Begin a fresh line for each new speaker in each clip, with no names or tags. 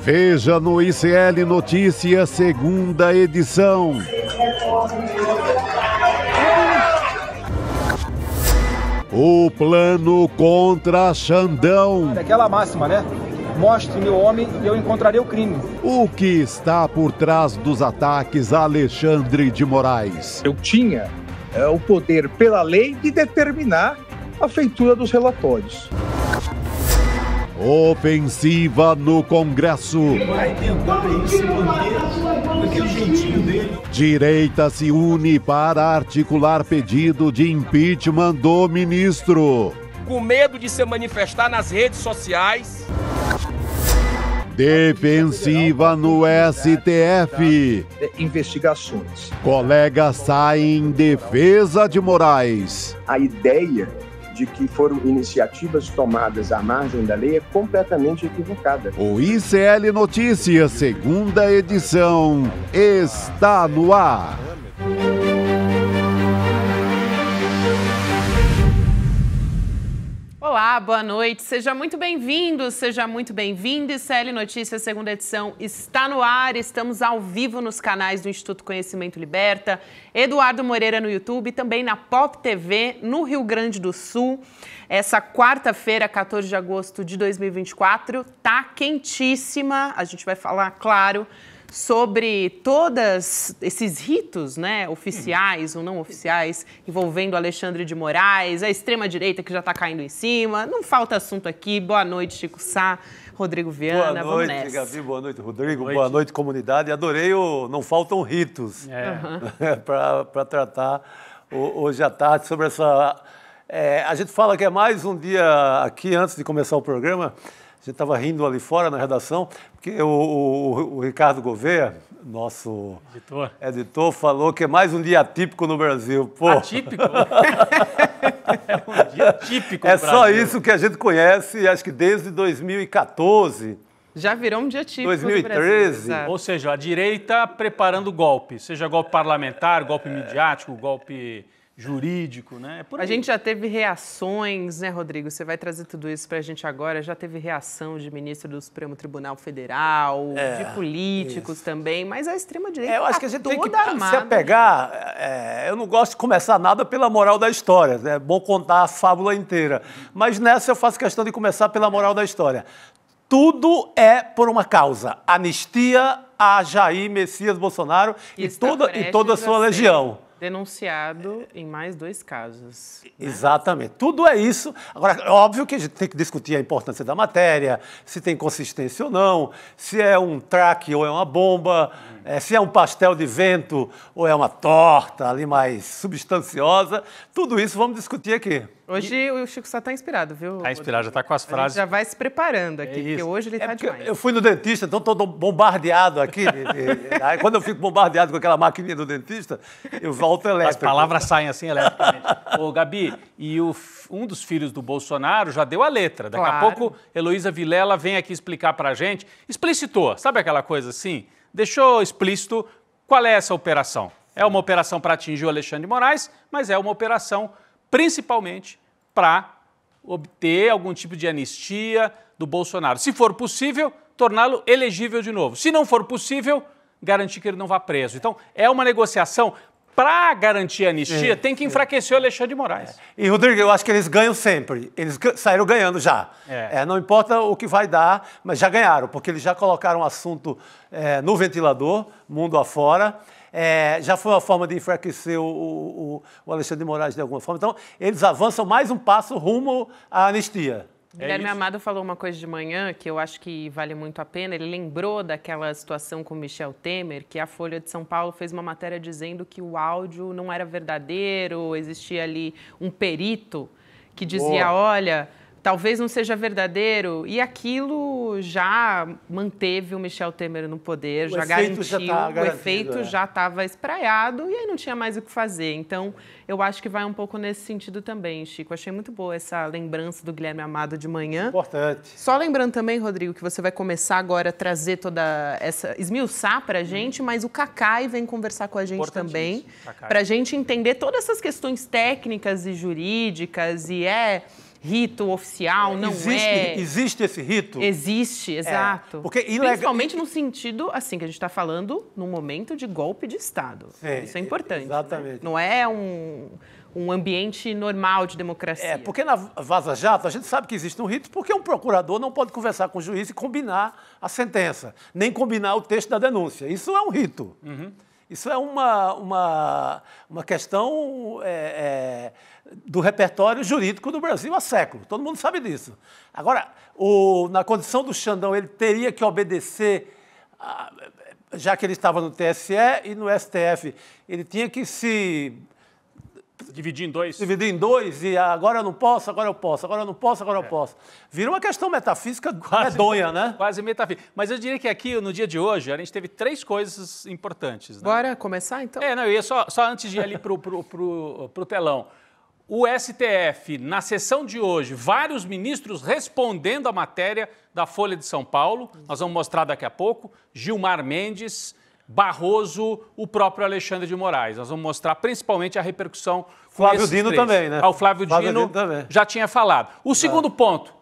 Veja no ICL Notícias, segunda edição. O plano contra Xandão.
Aquela máxima, né? Mostre meu homem e eu encontrarei o crime.
O que está por trás dos ataques a Alexandre de Moraes?
Eu tinha o poder pela lei de determinar a feitura dos relatórios.
Ofensiva no Congresso.
Vai tentar se manter daquele jeitinho dele.
Direita se une para articular pedido de impeachment do ministro.
Com medo de se manifestar nas redes sociais.
Defensiva no STF.
Investigações.
Colega sai em defesa de Moraes.
A ideia de que foram iniciativas tomadas à margem da lei é completamente equivocada.
O ICL Notícias, segunda edição, está no ar.
Olá, boa noite, seja muito bem-vindo, seja muito bem-vindo. ICL Notícias, segunda edição, está no ar. Estamos ao vivo nos canais do Instituto Conhecimento Liberta, Eduardo Moreira no YouTube e também na Pop TV, no Rio Grande do Sul. Essa quarta-feira, 14 de agosto de 2024, tá quentíssima. A gente vai falar, claro, sobre todos esses ritos, né, oficiais ou não oficiais, envolvendo Alexandre de Moraes, a extrema-direita que já está caindo em cima. Não falta assunto aqui. Boa noite, Chico Sá, Rodrigo Viana.
Boa noite, Gabi. Boa noite, Rodrigo. Boa noite, comunidade. Adorei o Não Faltam Ritos para tratar hoje à tarde sobre essa... a gente fala que é mais um dia aqui, antes de começar o programa. A gente estava rindo ali fora na redação, porque o Ricardo Gouveia, nosso editor, falou que é mais um dia atípico no Brasil. Pô.
Atípico? É um dia típico no Brasil.
Só isso que a gente conhece, acho que desde 2014.
Já virou um dia típico
2013.
No Brasil.
Ou seja, a direita preparando golpe, seja golpe parlamentar, golpe midiático, golpe jurídico, né?
A gente já teve reações, né, Rodrigo? Você vai trazer tudo isso pra gente agora. Já teve reação de ministro do Supremo Tribunal Federal, de políticos também, mas a extrema-direita
eu acho que a gente tem que
armada,
se apegar. Eu não gosto de começar nada pela moral da história. É bom contar a fábula inteira. Mas nessa eu faço questão de começar pela moral da história. Tudo é por uma causa. Anistia a Jair Messias Bolsonaro e toda a sua legião.
Denunciado em mais 2 casos. Né?
Exatamente. Tudo é isso. Agora, é óbvio que a gente tem que discutir a importância da matéria, se tem consistência ou não, se é um traque ou é uma bomba, se é um pastel de vento ou é uma torta ali mais substanciosa. Tudo isso vamos discutir aqui.
Hoje o Chico só está inspirado, viu?
Está inspirado, já está com as frases.
Já vai se preparando aqui, porque hoje ele está demais.
Eu fui no dentista, então estou bombardeado aqui. Aí, quando eu fico bombardeado com aquela maquininha do dentista, eu volto elétrico.
As palavras saem assim eletricamente. Ô, Gabi, e um dos filhos do Bolsonaro já deu a letra. Daqui a pouco, Heloísa Vilela vem aqui explicar para a gente. Explicitou, sabe aquela coisa assim? Deixou explícito qual é essa operação. É uma operação para atingir o Alexandre de Moraes, mas é uma operação principalmente para obter algum tipo de anistia do Bolsonaro. Se for possível, torná-lo elegível de novo. Se não for possível, garantir que ele não vá preso. Então, é uma negociação. Para garantir a anistia, tem que enfraquecer o Alexandre de Moraes.
E, Rodrigo, eu acho que eles ganham sempre. Eles saíram ganhando já. Não importa o que vai dar, mas já ganharam, porque eles já colocaram o assunto no ventilador, mundo afora. Já foi uma forma de enfraquecer o Alexandre de Moraes de alguma forma. Então, eles avançam mais um passo rumo à anistia.
Guilherme Amado falou uma coisa de manhã que eu acho que vale muito a pena. Ele lembrou daquela situação com Michel Temer, que a Folha de São Paulo fez uma matéria dizendo que o áudio não era verdadeiro, existia ali um perito que dizia, olha, talvez não seja verdadeiro, e aquilo já manteve o Michel Temer no poder, já garantiu, o efeito já estava espraiado e aí não tinha mais o que fazer. Então, eu acho que vai um pouco nesse sentido também, Chico. Achei muito boa essa lembrança do Guilherme Amado de manhã.
Importante.
Só lembrando também, Rodrigo, que você vai começar agora a trazer toda essa... esmiuçar para a gente, mas o Cacai vem conversar com a gente também, para a gente entender todas essas questões técnicas e jurídicas e rito oficial, não é.
Existe esse rito?
Existe, exato.
Porque
principalmente no sentido, assim, que a gente está falando num momento de golpe de Estado. Sim, isso é importante.
Exatamente.
Né? Não é um ambiente normal de democracia.
Porque na Vaza Jato a gente sabe que existe um rito porque um procurador não pode conversar com o juiz e combinar a sentença, nem combinar o texto da denúncia. Isso é um rito. Uhum. Isso é uma questão do repertório jurídico do Brasil há séculos. Todo mundo sabe disso. Agora, na condição do Xandão, ele teria que obedecer, já que ele estava no TSE e no STF, ele tinha que se...
Dividir em dois.
Dividir em dois e agora eu não posso, agora eu posso, agora eu não posso, agora eu posso. Vira uma questão metafísica medonha, né?
Quase metafísica. Mas eu diria que aqui, no dia de hoje, a gente teve 3 coisas importantes. Né?
Bora começar, então?
Não, eu ia só antes de ir ali pro telão. O STF, na sessão de hoje, vários ministros respondendo à matéria da Folha de São Paulo. Nós vamos mostrar daqui a pouco. Gilmar Mendes, Barroso, o próprio Alexandre de Moraes. Nós vamos mostrar principalmente a repercussão com
Flávio Dino também, né?
O Flávio Dino também já tinha falado. O segundo ponto,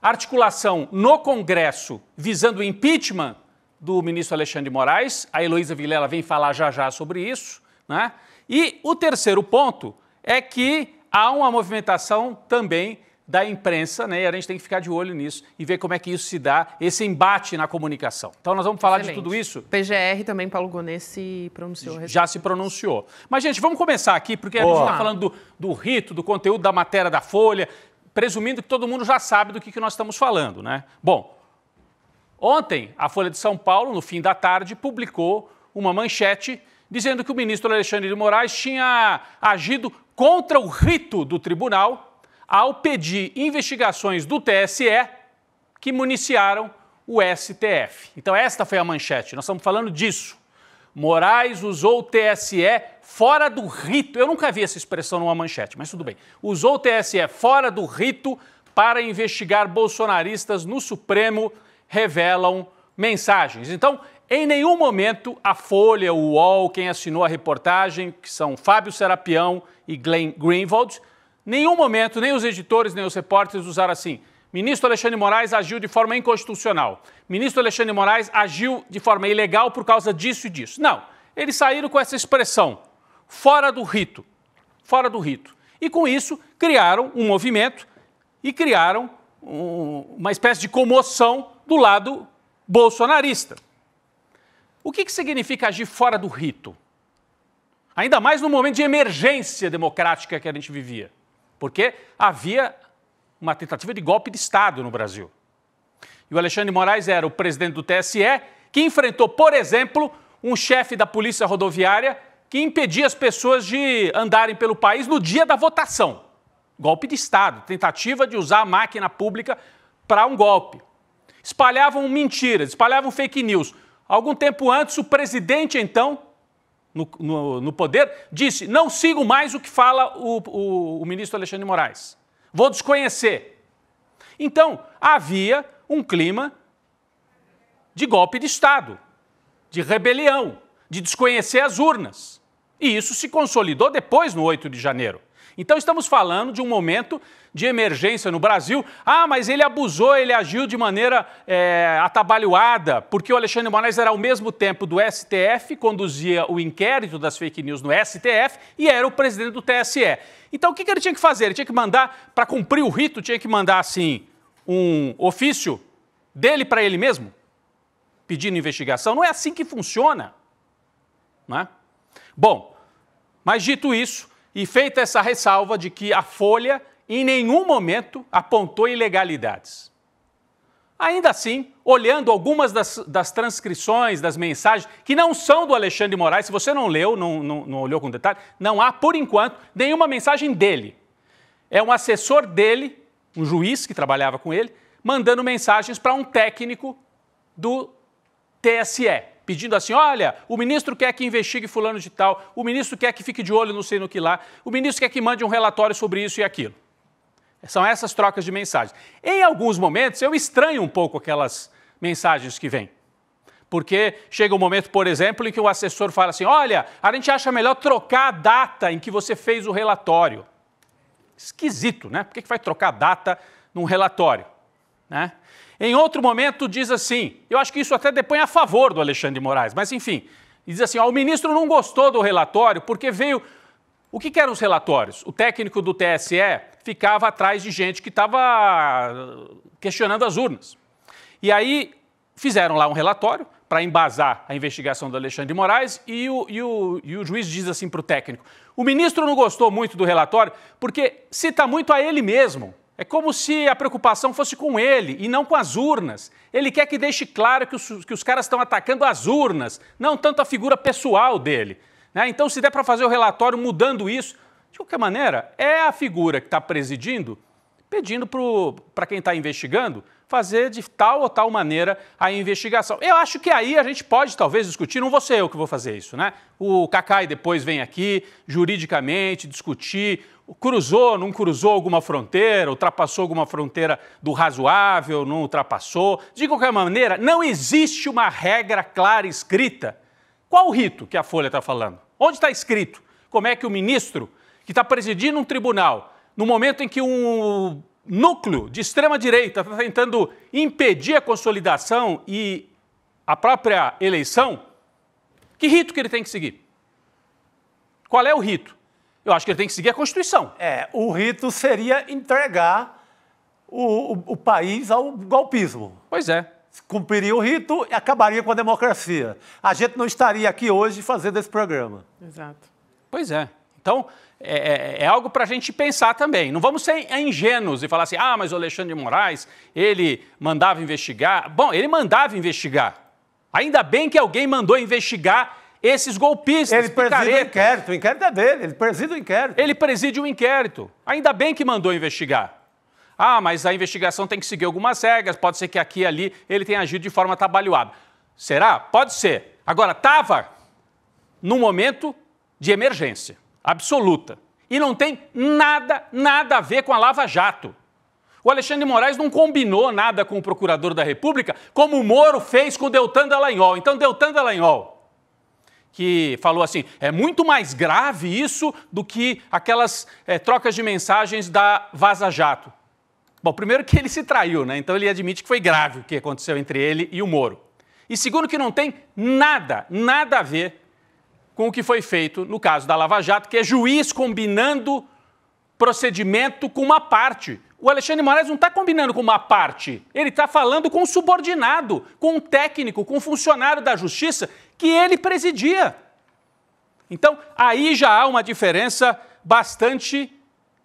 articulação no Congresso visando o impeachment do ministro Alexandre de Moraes. A Heloísa Vilela vem falar já sobre isso, né? E o terceiro ponto é que há uma movimentação também da imprensa, né? E a gente tem que ficar de olho nisso e ver como é que isso se dá, esse embate na comunicação. Então nós vamos falar de tudo isso.
PGR também, Paulo Gonet se pronunciou.
Já se pronunciou. Mas, gente, vamos começar aqui, porque a gente está falando do rito, do conteúdo da matéria da Folha, presumindo que todo mundo já sabe do que nós estamos falando, né? Bom, ontem a Folha de São Paulo, no fim da tarde, publicou uma manchete dizendo que o ministro Alexandre de Moraes tinha agido contra o rito do tribunal ao pedir investigações do TSE que municiaram o STF. Então, esta foi a manchete. Nós estamos falando disso. Moraes usou o TSE fora do rito. Eu nunca vi essa expressão numa manchete, mas tudo bem. Usou o TSE fora do rito para investigar bolsonaristas no Supremo, revelam mensagens. Então, em nenhum momento a Folha, o UOL, quem assinou a reportagem, que são Fábio Serapião e Glenn Greenwald, nenhum momento, nem os editores, nem os repórteres usaram assim: ministro Alexandre de Moraes agiu de forma inconstitucional. Ministro Alexandre de Moraes agiu de forma ilegal por causa disso e disso. Não, eles saíram com essa expressão, fora do rito. Fora do rito. E com isso criaram um movimento e criaram uma espécie de comoção do lado bolsonarista. O que significa agir fora do rito? Ainda mais no momento de emergência democrática que a gente vivia. Porque havia uma tentativa de golpe de Estado no Brasil. E o Alexandre de Moraes era o presidente do TSE, que enfrentou, por exemplo, um chefe da Polícia Rodoviária que impedia as pessoas de andarem pelo país no dia da votação. Golpe de Estado, tentativa de usar a máquina pública para um golpe. Espalhavam mentiras, espalhavam fake news. Algum tempo antes, o presidente, então, no poder, disse: não sigo mais o que fala o ministro Alexandre de Moraes. Vou desconhecer. Então, havia um clima de golpe de Estado, de rebelião, de desconhecer as urnas. E isso se consolidou depois, no 8 de janeiro. Então, estamos falando de um momento de emergência no Brasil. Ah, mas ele abusou, ele agiu de maneira atabalhoada, porque o Alexandre de Moraes era ao mesmo tempo do STF, conduzia o inquérito das fake news no STF e era o presidente do TSE. Então, o que ele tinha que fazer? Ele tinha que mandar, para cumprir o rito, tinha que mandar, assim, um ofício dele para ele mesmo, pedindo investigação. Não é assim que funciona, não é? Bom, mas dito isso, e feita essa ressalva de que a Folha em nenhum momento apontou ilegalidades. Ainda assim, olhando algumas das transcrições, das mensagens, que não são do Alexandre de Moraes, se você não leu, não olhou com detalhe, não há, por enquanto, nenhuma mensagem dele. É um assessor dele, um juiz que trabalhava com ele, mandando mensagens para um técnico do TSE, pedindo assim: olha, o ministro quer que investigue fulano de tal, o ministro quer que fique de olho não sei no que lá, o ministro quer que mande um relatório sobre isso e aquilo. São essas trocas de mensagens. Em alguns momentos, eu estranho um pouco aquelas mensagens que vêm. Porque chega um momento, por exemplo, em que o assessor fala assim: olha, a gente acha melhor trocar a data em que você fez o relatório. Esquisito, né? Por que vai trocar data num relatório, né? Em outro momento diz assim, eu acho que isso até depõe a favor do Alexandre de Moraes, mas enfim, diz assim, ó, o ministro não gostou do relatório porque veio... O que eram os relatórios? O técnico do TSE ficava atrás de gente que estava questionando as urnas. E aí fizeram lá um relatório para embasar a investigação do Alexandre de Moraes e o juiz diz assim para o técnico, o ministro não gostou muito do relatório porque cita muito a ele mesmo. É como se a preocupação fosse com ele e não com as urnas. Ele quer que deixe claro que os caras estão atacando as urnas, não tanto a figura pessoal dele. Né? Então, se der para fazer o relatório mudando isso, de qualquer maneira, é a figura que está presidindo, pedindo para quem está investigando fazer de tal ou tal maneira a investigação. Eu acho que aí a gente pode talvez discutir, não vou ser eu que vou fazer isso, né? O Cacai depois vem aqui, juridicamente, discutir, cruzou, não cruzou alguma fronteira, ultrapassou alguma fronteira do razoável, não ultrapassou. De qualquer maneira, não existe uma regra clara escrita. Qual o rito que a Folha está falando? Onde está escrito? Como é que o ministro, que está presidindo um tribunal, no momento em que um núcleo de extrema-direita está tentando impedir a consolidação e a própria eleição, que rito que ele tem que seguir? Qual é o rito? Eu acho que ele tem que seguir a Constituição.
O rito seria entregar o país ao golpismo.
Pois é.
Cumpriria o rito e acabaria com a democracia. A gente não estaria aqui hoje fazendo esse programa.
Exato.
Pois é. Então, é algo para a gente pensar também. Não vamos ser ingênuos e falar assim, mas o Alexandre de Moraes, ele mandava investigar. Bom, ele mandava investigar. Ainda bem que alguém mandou investigar esses golpistas.
Ele preside o inquérito é dele, ele preside o inquérito.
Ele preside o inquérito. Ainda bem que mandou investigar. Mas a investigação tem que seguir algumas regras, pode ser que aqui e ali ele tenha agido de forma atabalhoada. Será? Pode ser. Agora, estava num momento de emergência absoluta. E não tem nada a ver com a Lava Jato. O Alexandre de Moraes não combinou nada com o procurador da República, como o Moro fez com o Deltan Dallagnol. Então, Deltan Dallagnol, que falou assim, é muito mais grave isso do que aquelas trocas de mensagens da Vaza Jato. Bom, primeiro que ele se traiu, né? Então ele admite que foi grave o que aconteceu entre ele e o Moro. E segundo que não tem nada a ver com o que foi feito no caso da Lava Jato, que é juiz combinando procedimento com uma parte. O Alexandre de Moraes não está combinando com uma parte, ele está falando com um subordinado, com um técnico, com um funcionário da Justiça que ele presidia. Então, aí já há uma diferença bastante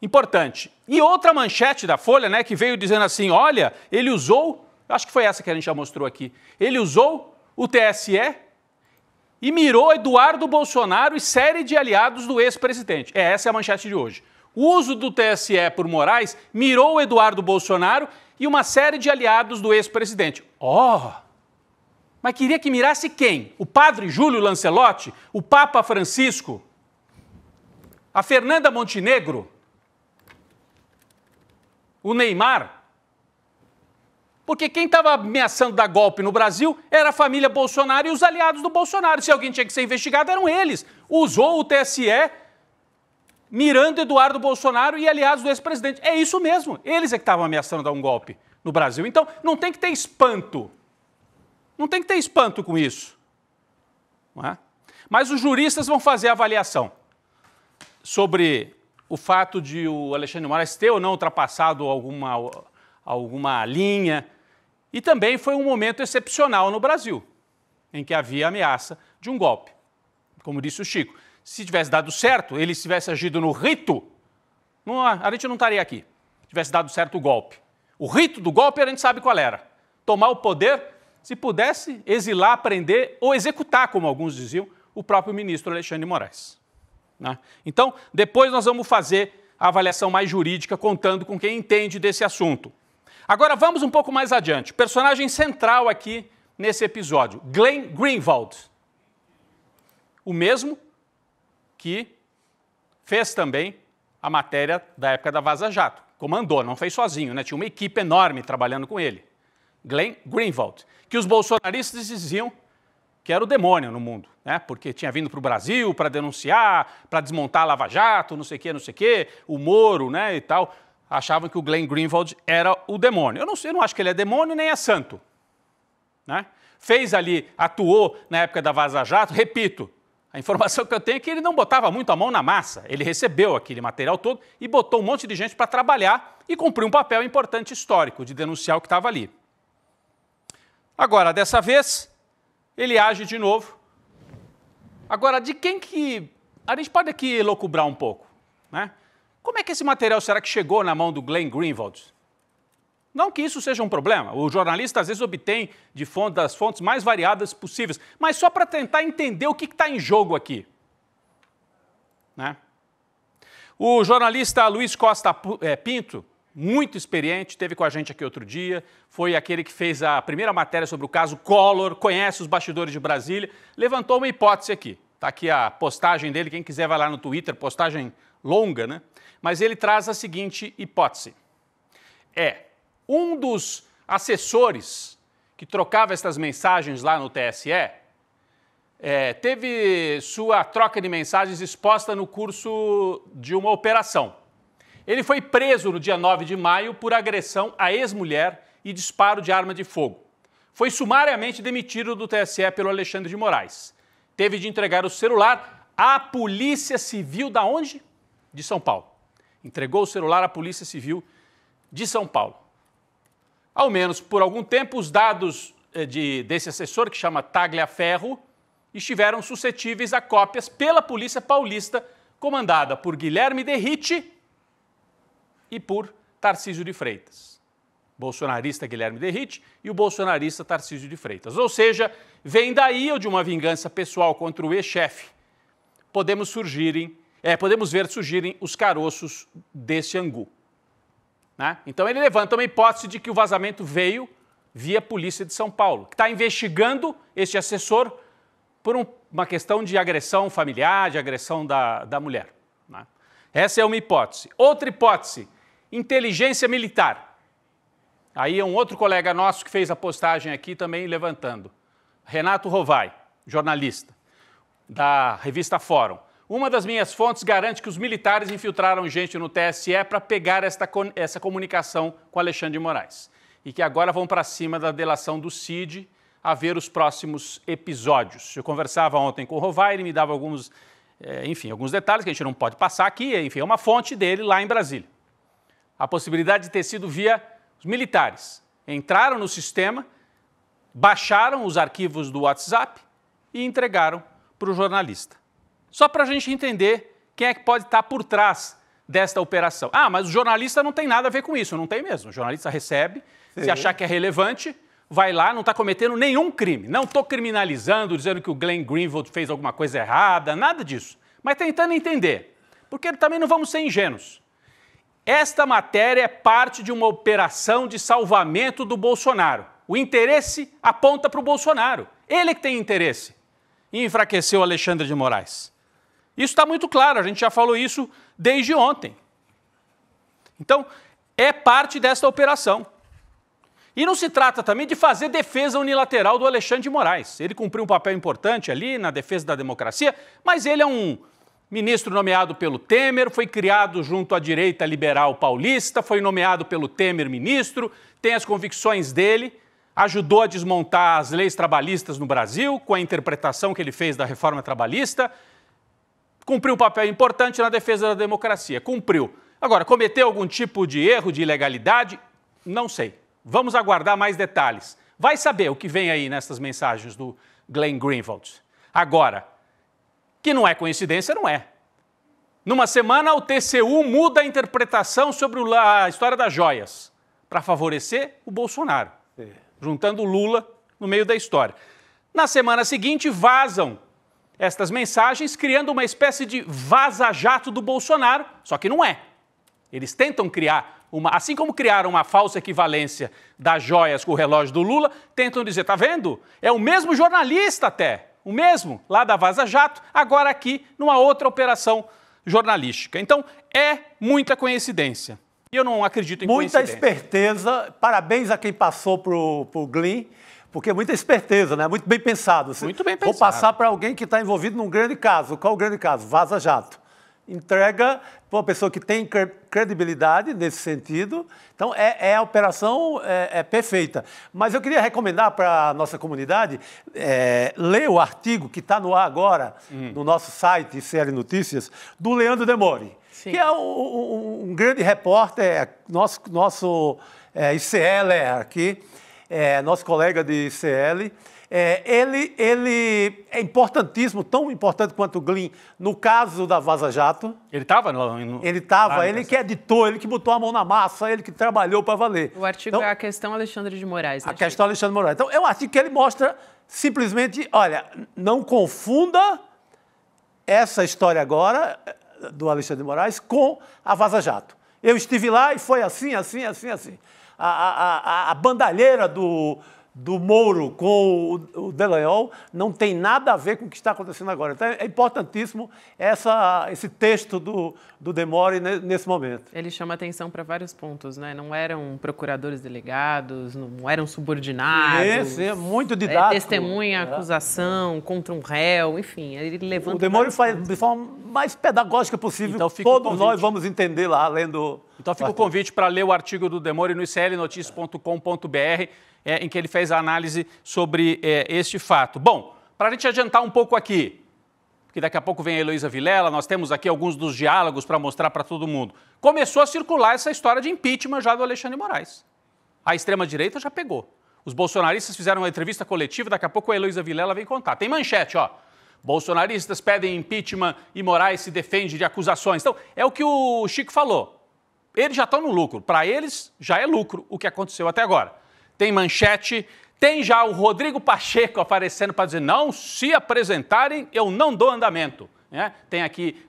importante. E outra manchete da Folha, né, que veio dizendo assim, olha, ele usou, acho que foi essa que a gente já mostrou aqui, ele usou o TSE e mirou Eduardo Bolsonaro e série de aliados do ex-presidente. Essa é a manchete de hoje. O uso do TSE por Moraes mirou Eduardo Bolsonaro e uma série de aliados do ex-presidente. Mas queria que mirasse quem? O padre Júlio Lancelotti? O Papa Francisco? A Fernanda Montenegro? O Neymar? Porque quem estava ameaçando dar golpe no Brasil era a família Bolsonaro e os aliados do Bolsonaro. Se alguém tinha que ser investigado, eram eles. Usou o TSE mirando Eduardo Bolsonaro e aliados do ex-presidente. É isso mesmo. Eles é que estavam ameaçando dar um golpe no Brasil. Então, não tem que ter espanto. Não tem que ter espanto com isso. Não é? Mas os juristas vão fazer a avaliação sobre o fato de o Alexandre de Moraes ter ou não ultrapassado alguma linha. E também foi um momento excepcional no Brasil, em que havia ameaça de um golpe. Como disse o Chico, se tivesse dado certo, ele tivesse agido no rito, a gente não estaria aqui. Se tivesse dado certo o golpe. O rito do golpe a gente sabe qual era. Tomar o poder, se pudesse, exilar, prender ou executar, como alguns diziam, o próprio ministro Alexandre de Moraes. Né? Então, depois nós vamos fazer a avaliação mais jurídica, contando com quem entende desse assunto. Agora vamos um pouco mais adiante. Personagem central aqui nesse episódio, Glenn Greenwald. O mesmo que fez também a matéria da época da Vaza Jato. Comandou, não fez sozinho, né? Tinha uma equipe enorme trabalhando com ele. Glenn Greenwald, que os bolsonaristas diziam que era o demônio no mundo, né? Porque tinha vindo para o Brasil para denunciar, para desmontar a Lava Jato, não sei o quê, o Moro, né, e tal. Achavam que o Glenn Greenwald era o demônio. Eu não acho que ele é demônio nem é santo, né? Fez ali, atuou na época da Vaza Jato, repito, a informação que eu tenho é que ele não botava muito a mão na massa, ele recebeu aquele material todo e botou um monte de gente para trabalhar e cumpriu um papel importante histórico de denunciar o que estava ali. Agora, dessa vez, ele age de novo. Agora, de quem que... A gente pode aqui elocubrar um pouco, né? Como é que esse material será que chegou na mão do Glenn Greenwald? Não que isso seja um problema. O jornalista, às vezes, obtém das fontes mais variadas possíveis, mas só para tentar entender o que está em jogo aqui, né? O jornalista Luiz Costa Pinto, muito experiente, esteve com a gente aqui outro dia, foi aquele que fez a primeira matéria sobre o caso Collor, conhece os bastidores de Brasília, levantou uma hipótese aqui. Está aqui a postagem dele, quem quiser vai lá no Twitter, postagem longa, né? Mas ele traz a seguinte hipótese. Um dos assessores que trocava essas mensagens lá no TSE teve sua troca de mensagens exposta no curso de uma operação. Ele foi preso no dia 9 de maio por agressão à ex-mulher e disparo de arma de fogo. Foi sumariamente demitido do TSE pelo Alexandre de Moraes. Teve de entregar o celular à Polícia Civil da onde? De São Paulo. Entregou o celular à Polícia Civil de São Paulo. Ao menos por algum tempo, os dados desse assessor, que chama Tagliaferro, estiveram suscetíveis a cópias pela Polícia Paulista, comandada por Guilherme Derrite e por Tarcísio de Freitas. Bolsonarista Guilherme Derrite e o bolsonarista Tarcísio de Freitas. Ou seja, vem daí ou de uma vingança pessoal contra o ex-chefe, podemos ver surgirem os caroços desse angu, né? Então ele levanta uma hipótese de que o vazamento veio via Polícia de São Paulo, que está investigando este assessor por uma questão de agressão familiar, de agressão da mulher, né? Essa é uma hipótese. Outra hipótese, inteligência militar. Aí é um outro colega nosso que fez a postagem aqui também levantando. Renato Rovai, jornalista da revista Fórum. Uma das minhas fontes garante que os militares infiltraram gente no TSE para pegar essa comunicação com Alexandre de Moraes. E que agora vão para cima da delação do Cid a ver os próximos episódios. Eu conversava ontem com o Rovai, ele me dava alguns detalhes que a gente não pode passar aqui, enfim, é uma fonte dele lá em Brasília. A possibilidade de ter sido via os militares. Entraram no sistema, baixaram os arquivos do WhatsApp e entregaram para o jornalista. Só para a gente entender quem é que pode estar por trás desta operação. Ah, mas o jornalista não tem nada a ver com isso. Não tem mesmo. O jornalista recebe, se achar que é relevante, vai lá, não está cometendo nenhum crime. Não estou criminalizando, dizendo que o Glenn Greenwald fez alguma coisa errada, nada disso. Mas tentando entender, porque também não vamos ser ingênuos. Esta matéria é parte de uma operação de salvamento do Bolsonaro. O interesse aponta para o Bolsonaro. Ele que tem interesse em enfraquecer o Alexandre de Moraes. Isso está muito claro, a gente já falou isso desde ontem. Então, é parte desta operação. E não se trata também de fazer defesa unilateral do Alexandre de Moraes. Ele cumpriu um papel importante ali na defesa da democracia, mas ele é um ministro nomeado pelo Temer, foi criado junto à direita liberal paulista, foi nomeado pelo Temer ministro, tem as convicções dele, ajudou a desmontar as leis trabalhistas no Brasil, com a interpretação que ele fez da reforma trabalhista, cumpriu um papel importante na defesa da democracia, cumpriu. Agora, cometeu algum tipo de erro, de ilegalidade? Não sei. Vamos aguardar mais detalhes. Vai saber o que vem aí nessas mensagens do Glenn Greenwald. Agora, que não é coincidência, não é. Numa semana, o TCU muda a interpretação sobre a história das joias para favorecer o Bolsonaro, juntando o Lula no meio da história. Na semana seguinte, vazam estas mensagens, criando uma espécie de vaza-jato do Bolsonaro, só que não é. Eles tentam criar assim como criaram uma falsa equivalência das joias com o relógio do Lula, tentam dizer, tá vendo? É o mesmo jornalista até, o mesmo, lá da Vaza Jato, agora aqui numa outra operação jornalística. Então, é muita coincidência. E eu não acredito em
muita
coincidência.
esperteza, parabéns a quem passou pro Glyn, porque muita esperteza, né? Muito bem pensado.
Muito bem pensado.
Vou passar para alguém que está envolvido num grande caso. Qual o grande caso? Vaza Jato. Entrega para uma pessoa que tem credibilidade nesse sentido. Então, a operação perfeita. Mas eu queria recomendar para a nossa comunidade ler o artigo que está no ar agora, no nosso site, ICL Notícias, do Leandro Demore, que é um grande repórter, nosso ICL aqui, nosso colega de ICL. Ele é importantíssimo, tão importante quanto o Glyn, no caso da Vaza Jato.
Ele estava?
Ele estava, ele que editou, ele que botou a mão na massa, ele que trabalhou para valer.
O artigo é a questão Alexandre de Moraes. Né,
a questão Alexandre de Moraes. Então, é um artigo que ele mostra simplesmente, olha, não confunda essa história agora do Alexandre de Moraes com a Vaza Jato. Eu estive lá e foi assim. A bandalheira do Moro com o Dallagnol não tem nada a ver com o que está acontecendo agora. Então, é importantíssimo esse texto do Demore nesse momento.
Ele chama atenção para vários pontos, né? Não eram procuradores delegados, não eram subordinados.
É muito didático.
Testemunha, acusação, contra um réu, enfim. Ele levanta...
O Demore faz de forma mais pedagógica possível. Então, todos nós vamos entender lá, lendo...
Então, fica o convite para ler o artigo do Demore no iclnoticias.com.br, em que ele fez a análise sobre este fato. Bom, para a gente adiantar um pouco aqui, porque daqui a pouco vem a Heloísa Vilela, nós temos aqui alguns dos diálogos para mostrar para todo mundo. Começou a circular essa história de impeachment já do Alexandre de Moraes. A extrema-direita já pegou. Os bolsonaristas fizeram uma entrevista coletiva, daqui a pouco a Heloísa Vilela vem contar. Tem manchete, ó. Bolsonaristas pedem impeachment e Moraes se defende de acusações. Então, é o que o Chico falou. Eles já estão no lucro. Para eles, já é lucro o que aconteceu até agora. Tem manchete, tem já o Rodrigo Pacheco aparecendo para dizer não, se apresentarem, eu não dou andamento. Né? Tem aqui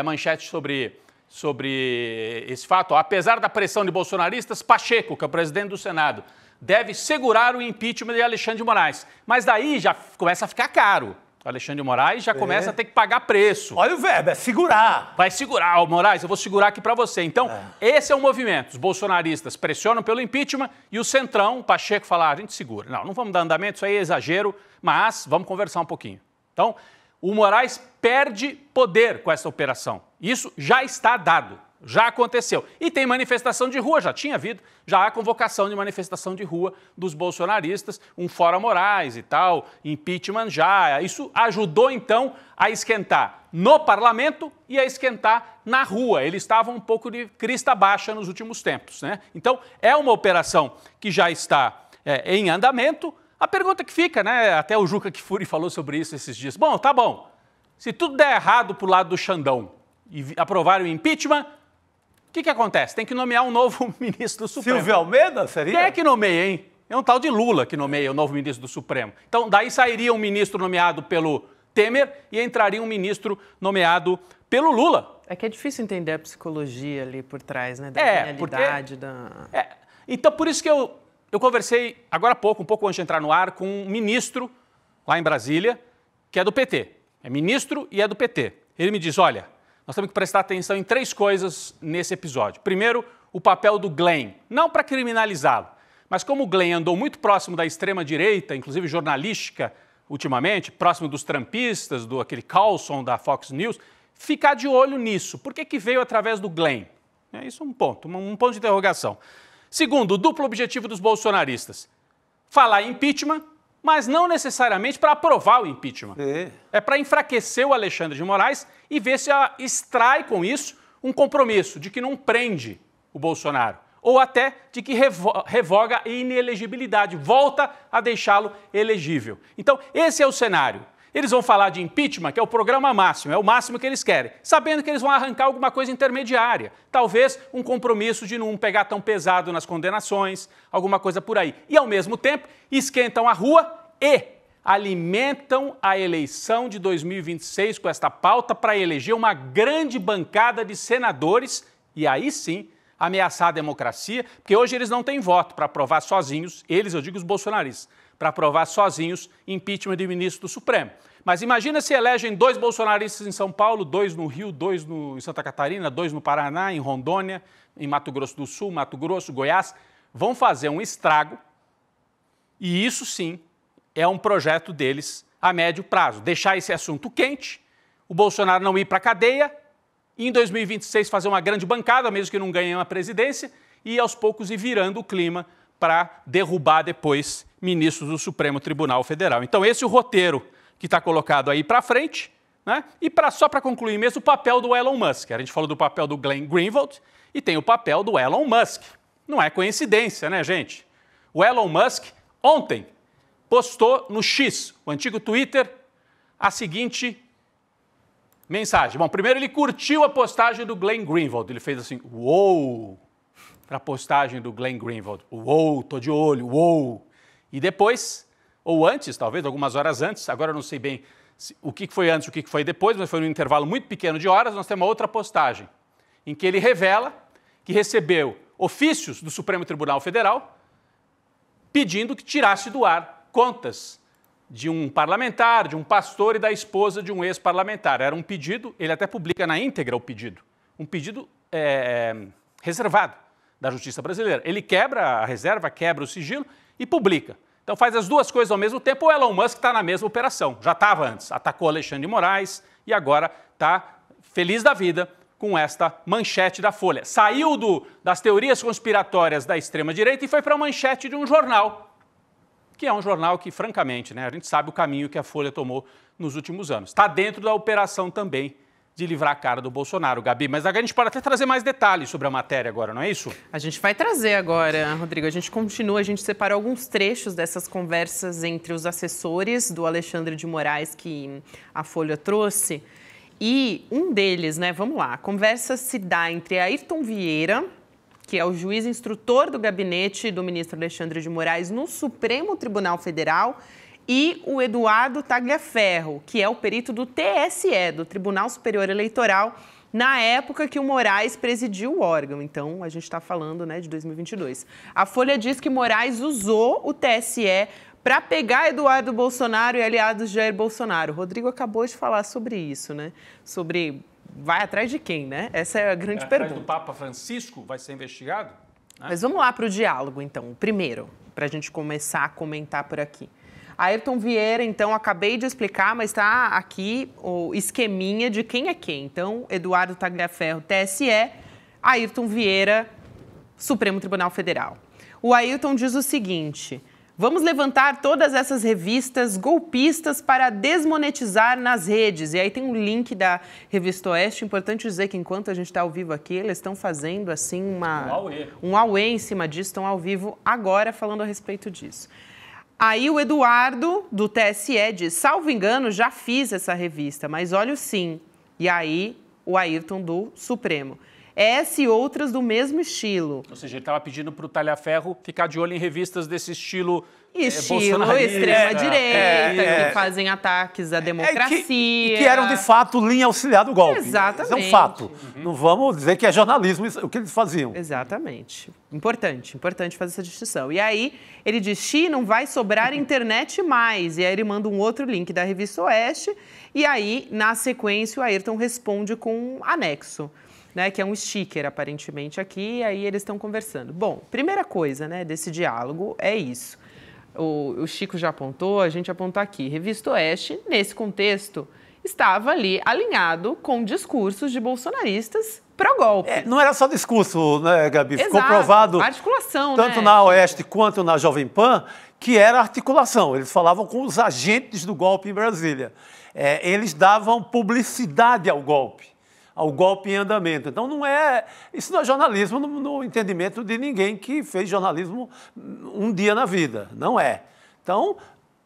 manchete sobre esse fato. Ó, apesar da pressão de bolsonaristas, Pacheco, que é o presidente do Senado, deve segurar o impeachment de Alexandre de Moraes. Mas daí já começa a ficar caro. O Alexandre de Moraes já começa a ter que pagar preço.
Olha o verbo, é segurar.
Vai segurar, o Moraes, eu vou segurar aqui para você. Então, esse é o movimento. Os bolsonaristas pressionam pelo impeachment e o Centrão, o Pacheco, fala, a gente segura. Não vamos dar andamento, isso aí é exagero, mas vamos conversar um pouquinho. Então, o Moraes perde poder com essa operação. Isso já está dado. Já aconteceu. E tem manifestação de rua, já tinha havido, já há convocação de manifestação de rua dos bolsonaristas, um fora Moraes e tal, impeachment já. Isso ajudou, então, a esquentar no parlamento e a esquentar na rua. Eles estavam um pouco de crista baixa nos últimos tempos, né? Então, é uma operação que já está em andamento. A pergunta que fica, né? Até o Juca Kfouri falou sobre isso esses dias. Bom, tá bom. Se tudo der errado pro lado do Xandão e aprovarem o impeachment, o que acontece? Tem que nomear um novo ministro do Supremo.
Silvio Almeida, seria?
Quem é que nomeia, hein? É um tal de Lula que nomeia o novo ministro do Supremo. Então, daí sairia um ministro nomeado pelo Temer e entraria um ministro nomeado pelo Lula.
É que é difícil entender a psicologia ali por trás, né? Da realidade,
Então, por isso que eu conversei agora há pouco, um pouco antes de entrar no ar, com um ministro lá em Brasília, que é do PT. É ministro e é do PT. Ele me diz, olha, nós temos que prestar atenção em 3 coisas nesse episódio. Primeiro, o papel do Glenn, não para criminalizá-lo, mas como o Glenn andou muito próximo da extrema-direita, inclusive jornalística, ultimamente, próximo dos trumpistas, do aquele Carlson da Fox News, ficar de olho nisso. Por que veio através do Glenn? Isso é um ponto de interrogação. Segundo, o duplo objetivo dos bolsonaristas. Falar em impeachment, mas não necessariamente para aprovar o impeachment. É para enfraquecer o Alexandre de Moraes e ver se extrai com isso um compromisso de que não prende o Bolsonaro, ou até de que revoga a inelegibilidade, volta a deixá-lo elegível. Então, esse é o cenário. Eles vão falar de impeachment, que é o programa máximo, é o máximo que eles querem, sabendo que eles vão arrancar alguma coisa intermediária, talvez um compromisso de não pegar tão pesado nas condenações, alguma coisa por aí. E, ao mesmo tempo, esquentam a rua e alimentam a eleição de 2026 com esta pauta para eleger uma grande bancada de senadores e aí sim ameaçar a democracia, porque hoje eles não têm voto para aprovar sozinhos, eles, eu digo os bolsonaristas, para aprovar sozinhos impeachment de ministro do Supremo. Mas imagina se elegem 2 bolsonaristas em São Paulo, 2 no Rio, 2 em Santa Catarina, 2 no Paraná, em Rondônia, em Mato Grosso do Sul, Mato Grosso, Goiás. Vão fazer um estrago e isso sim é um projeto deles a médio prazo. Deixar esse assunto quente, o Bolsonaro não ir para a cadeia e em 2026 fazer uma grande bancada, mesmo que não ganhe uma presidência, e aos poucos ir virando o clima para derrubar depois ministros do Supremo Tribunal Federal. Então esse é o roteiro que está colocado aí para frente, né? E só para concluir mesmo, o papel do Elon Musk. A gente falou do papel do Glenn Greenwald e tem o papel do Elon Musk. Não é coincidência, né, gente? O Elon Musk, ontem, postou no X, o antigo Twitter, a seguinte mensagem. Bom, primeiro ele curtiu a postagem do Glenn Greenwald. Ele fez assim, uou, para a postagem do Glenn Greenwald. Uou, tô de olho, uou. E depois, ou antes, talvez, algumas horas antes, agora eu não sei bem o que foi antes, o que foi depois, mas foi num intervalo muito pequeno de horas, nós temos uma outra postagem, em que ele revela que recebeu ofícios do Supremo Tribunal Federal pedindo que tirasse do ar contas de um parlamentar, de um pastor e da esposa de um ex-parlamentar. Era um pedido, ele até publica na íntegra o pedido, um pedido reservado da Justiça Brasileira. Ele quebra a reserva, quebra o sigilo e publica. Então faz as duas coisas ao mesmo tempo. O Elon Musk está na mesma operação, já estava antes, atacou Alexandre de Moraes e agora está feliz da vida com esta manchete da Folha. Saiu das teorias conspiratórias da extrema-direita e foi para a manchete de um jornal, que é um jornal que, francamente, né, a gente sabe o caminho que a Folha tomou nos últimos anos. Está dentro da operação também de livrar a cara do Bolsonaro, Gabi. Mas a gente pode até trazer mais detalhes sobre a matéria agora, não é isso?
A gente vai trazer agora, Rodrigo. A gente continua, a gente separou alguns trechos dessas conversas entre os assessores do Alexandre de Moraes que a Folha trouxe. E um deles, né, vamos lá, a conversa se dá entre Ayrton Vieira, que é o juiz instrutor do gabinete do ministro Alexandre de Moraes no Supremo Tribunal Federal, e o Eduardo Tagliaferro, que é o perito do TSE, do Tribunal Superior Eleitoral, na época que o Moraes presidiu o órgão. Então, a gente está falando, né, de 2022. A Folha diz que Moraes usou o TSE para pegar Eduardo Bolsonaro e aliados de Jair Bolsonaro. O Rodrigo acabou de falar sobre isso, né? Sobre vai atrás de quem, né? Essa é a grande pergunta.
Atrás do Papa Francisco vai ser investigado? Né?
Mas vamos lá para o diálogo, então. Primeiro, para a gente começar a comentar por aqui. Ayrton Vieira, então, acabei de explicar, mas está aqui o esqueminha de quem é quem. Então, Eduardo Tagliaferro, TSE, Ayrton Vieira, Supremo Tribunal Federal. O Ayrton diz o seguinte: vamos levantar todas essas revistas golpistas para desmonetizar nas redes. E aí tem um link da Revista Oeste. Importante dizer que enquanto a gente está ao vivo aqui, eles estão fazendo assim um auê em cima disso, estão ao vivo agora falando a respeito disso. Aí o Eduardo, do TSE, diz, salvo engano, já fiz essa revista, mas olha sim. E aí o Ayrton do Supremo. Essa e outras do mesmo estilo.
Ou seja, ele estava pedindo para o Tagliaferro ficar de olho em revistas desse estilo
extrema-direita, que fazem ataques à democracia.
Que eram, de fato, linha auxiliar do golpe.
Exatamente.
Isso é um fato. Não vamos dizer que é jornalismo o que eles faziam.
Exatamente. Importante fazer essa distinção. E aí, ele diz, não vai sobrar internet mais. E aí ele manda um outro link da Revista Oeste. E aí, na sequência, o Ayrton responde com um anexo, né, que é um sticker, aparentemente, aqui, e aí eles estão conversando. Bom, primeira coisa, né, desse diálogo é isso. O Chico já apontou, a gente apontou aqui. Revista Oeste, nesse contexto, estava ali alinhado com discursos de bolsonaristas pró-golpe.
Não era só discurso, né, Gabi?
Exato.
Ficou provado,
articulação,
tanto
né?
na Oeste quanto na Jovem Pan, que era articulação. Eles falavam com os agentes do golpe em Brasília. Eles davam publicidade ao golpe em andamento. Então, isso não é jornalismo no entendimento de ninguém que fez jornalismo um dia na vida. Não é. Então,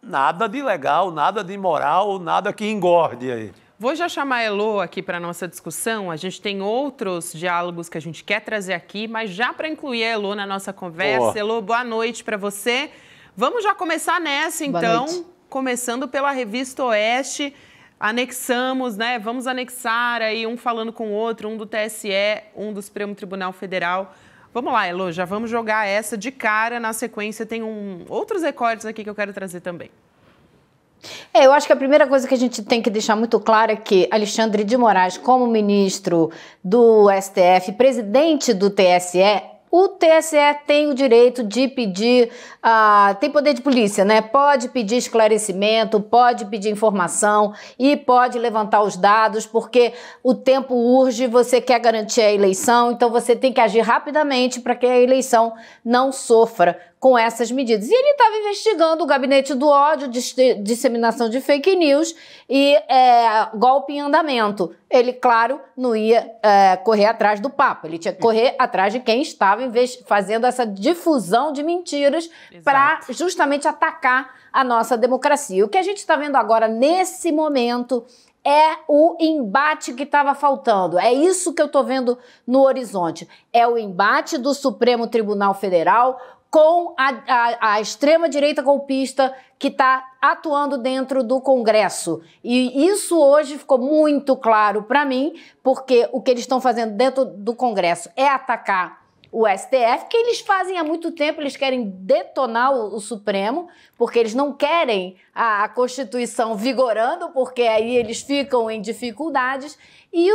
nada de ilegal, nada de imoral, nada que engorde aí.
Vou já chamar a Elô aqui para a nossa discussão. A gente tem outros diálogos que a gente quer trazer aqui, mas já para incluir a Elô na nossa conversa. Elô, boa noite para você. Vamos já começar nessa, então, começando pela Revista Oeste. Anexamos, né? Vamos anexar aí um falando com o outro, um do TSE, um do Supremo Tribunal Federal. Vamos lá, Elô, já vamos jogar essa de cara. Na sequência tem outros recortes aqui que eu quero trazer também.
Eu acho que a primeira coisa que a gente tem que deixar muito claro é que Alexandre de Moraes, como ministro do STF, presidente do TSE, o TSE tem o direito de pedir, tem poder de polícia, né? Pode pedir esclarecimento, pode pedir informação e pode levantar os dados, porque o tempo urge, você quer garantir a eleição, então você tem que agir rapidamente para que a eleição não sofra com essas medidas. E ele estava investigando o gabinete do ódio, disseminação de fake news e golpe em andamento. Ele, claro, não ia correr atrás do Papa, ele tinha que correr atrás de quem estava fazendo essa difusão de mentiras para justamente atacar a nossa democracia. O que a gente está vendo agora, nesse momento, é o embate que estava faltando. É isso que eu estou vendo no horizonte. É o embate do Supremo Tribunal Federal com a extrema-direita golpista que está atuando dentro do Congresso. E isso hoje ficou muito claro para mim, porque o que eles estão fazendo dentro do Congresso é atacar o STF, que eles fazem há muito tempo, eles querem detonar o Supremo, porque eles não querem a Constituição vigorando, porque aí eles ficam em dificuldades. E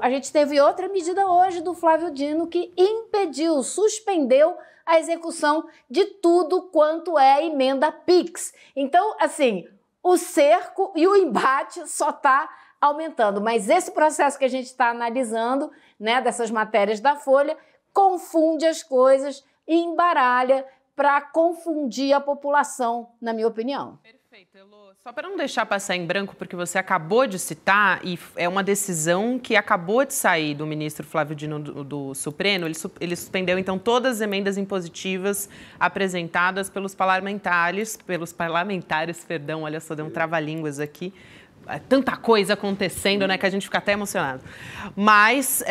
a gente teve outra medida hoje do Flávio Dino que impediu, suspendeu a execução de tudo quanto é emenda PIX. Então, assim, o cerco e o embate só está aumentando. Mas esse processo que a gente está analisando, né, dessas matérias da Folha, confunde as coisas e embaralha para confundir a população, na minha opinião.
Perfeito, Elô. Só para não deixar passar em branco, porque você acabou de citar, e é uma decisão que acabou de sair do ministro Flávio Dino do Supremo, ele suspendeu, então, todas as emendas impositivas apresentadas pelos parlamentares, olha só, deu um trava-línguas aqui, tanta coisa acontecendo, né, que a gente fica até emocionado. Mas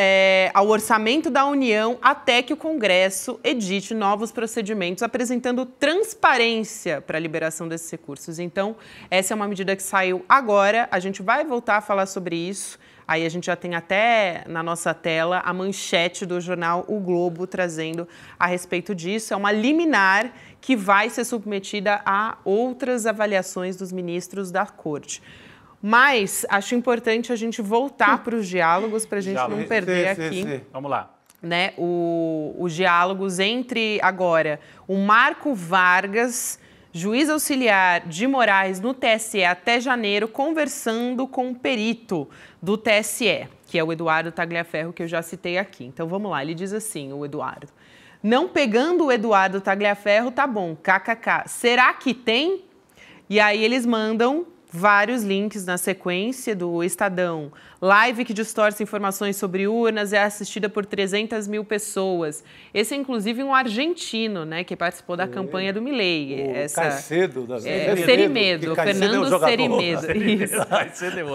ao orçamento da União até que o Congresso edite novos procedimentos apresentando transparência para a liberação desses recursos. Então, essa é uma medida que saiu agora. A gente vai voltar a falar sobre isso. Aí a gente já tem até na nossa tela a manchete do jornal O Globo trazendo a respeito disso. É uma liminar que vai ser submetida a outras avaliações dos ministros da Corte. Mas acho importante a gente voltar para os diálogos, para a gente não perder aqui.
Sim. Vamos lá.
Né, os diálogos entre, agora, o Marco Vargas, juiz auxiliar de Moraes no TSE até janeiro, conversando com o perito do TSE, que é o Eduardo Tagliaferro, que eu já citei aqui. Então, vamos lá, ele diz assim, o Eduardo. Não pegando o Eduardo Tagliaferro, tá bom, kkk. Será que tem? E aí eles mandam vários links na sequência do Estadão. Live que distorce informações sobre urnas é assistida por 300 mil pessoas. Esse é, inclusive, um argentino, né, que participou da campanha do Milei.
Caicedo.
Cerimedo, Fernando Cerimedo. Isso.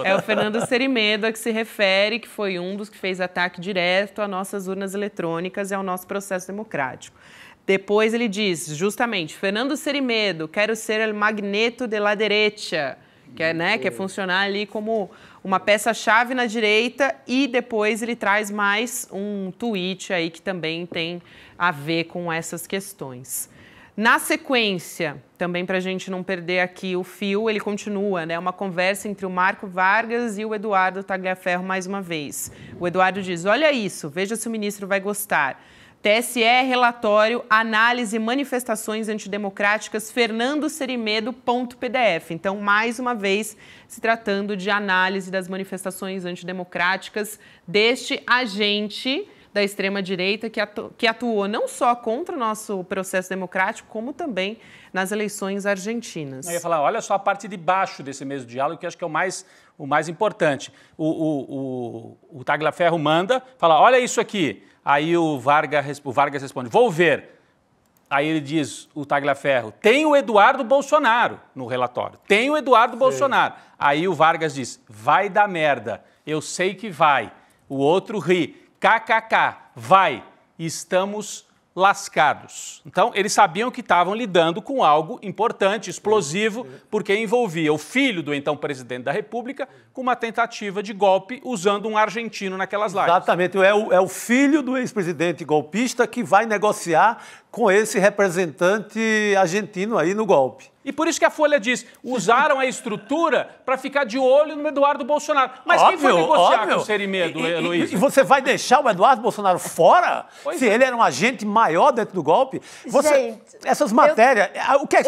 É o Fernando Cerimedo a que se refere, que foi um dos que fez ataque direto às nossas urnas eletrônicas e ao nosso processo democrático. Depois ele diz, justamente, Fernando Cerimedo, quero ser o magneto de la derecha, que é funcionar ali como uma peça-chave na direita, e depois ele traz mais um tweet aí que também tem a ver com essas questões. Na sequência, também para a gente não perder aqui o fio, ele continua, né? Uma conversa entre o Marco Vargas e o Eduardo Tagliaferro mais uma vez. O Eduardo diz, olha isso, veja se o ministro vai gostar. TSE, relatório, análise e manifestações antidemocráticas, Fernando Cerimedo.pdf. Então, mais uma vez, se tratando de análise das manifestações antidemocráticas deste agente da extrema-direita que atuou não só contra o nosso processo democrático, como também nas eleições argentinas.
Eu ia falar, olha só a parte de baixo desse mesmo diálogo, que acho que é o mais importante. O Tagliaferro manda, fala, olha isso aqui. Aí o Vargas responde, vou ver. Aí ele diz, o Tagliaferro, tem o Eduardo Bolsonaro no relatório. Tem o Eduardo Bolsonaro. Aí o Vargas diz, vai dar merda. Eu sei que vai. O outro ri. KKK, vai. Estamos lascados. Então, eles sabiam que estavam lidando com algo importante, explosivo, porque envolvia o filho do então presidente da República com uma tentativa de golpe usando um argentino naquelas lives.
Exatamente. É o filho do ex-presidente golpista que vai negociar com esse representante argentino aí no golpe.
E por isso que a Folha diz, usaram a estrutura para ficar de olho no Eduardo Bolsonaro. Mas
óbvio,
quem foi negociar
óbvio.
com o Serimedo, Heloísa?
E você vai deixar o Eduardo Bolsonaro fora?
Pois
se ele era um agente maior dentro do golpe?
Gente,
essas matérias...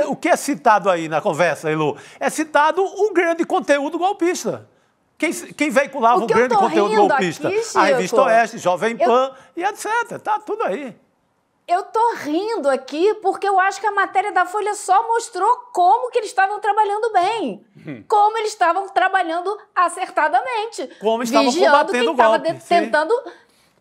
O que é citado aí na conversa, Elu? É citado um grande conteúdo golpista. Quem veiculava o grande conteúdo golpista?
Aqui,
a Revista Oeste, Jovem Pan e etc. Tá tudo aí.
Eu tô rindo aqui porque eu acho que a matéria da Folha só mostrou como que eles estavam trabalhando bem. Como eles estavam trabalhando acertadamente.
Como estavam combatendo o golpe.
Tentando...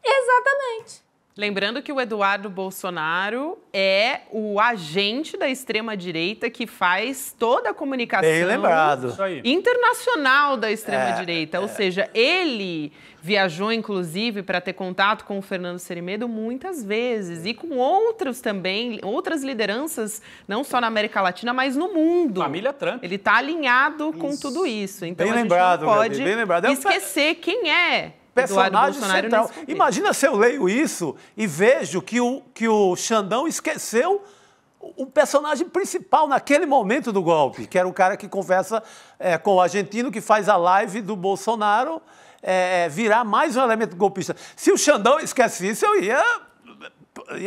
Exatamente.
Lembrando que o Eduardo Bolsonaro é o agente da extrema-direita que faz toda a comunicação
bem lembrado.
internacional da extrema-direita. Ou seja, ele viajou, inclusive, para ter contato com o Fernando Serimedo muitas vezes. E com outros também, outras lideranças, não só na América Latina, mas no mundo.
Família Trump.
Ele está alinhado com tudo isso. Então,
bem
a gente
lembrado,
não pode
bem lembrado.
esquecer quem é
personagem
Bolsonaro
central. Imagina se eu leio isso e vejo que o Xandão esqueceu o personagem principal naquele momento do golpe, que era o cara que conversa com o argentino, que faz a live do Bolsonaro virar mais um elemento golpista. Se o Xandão esquece isso, eu ia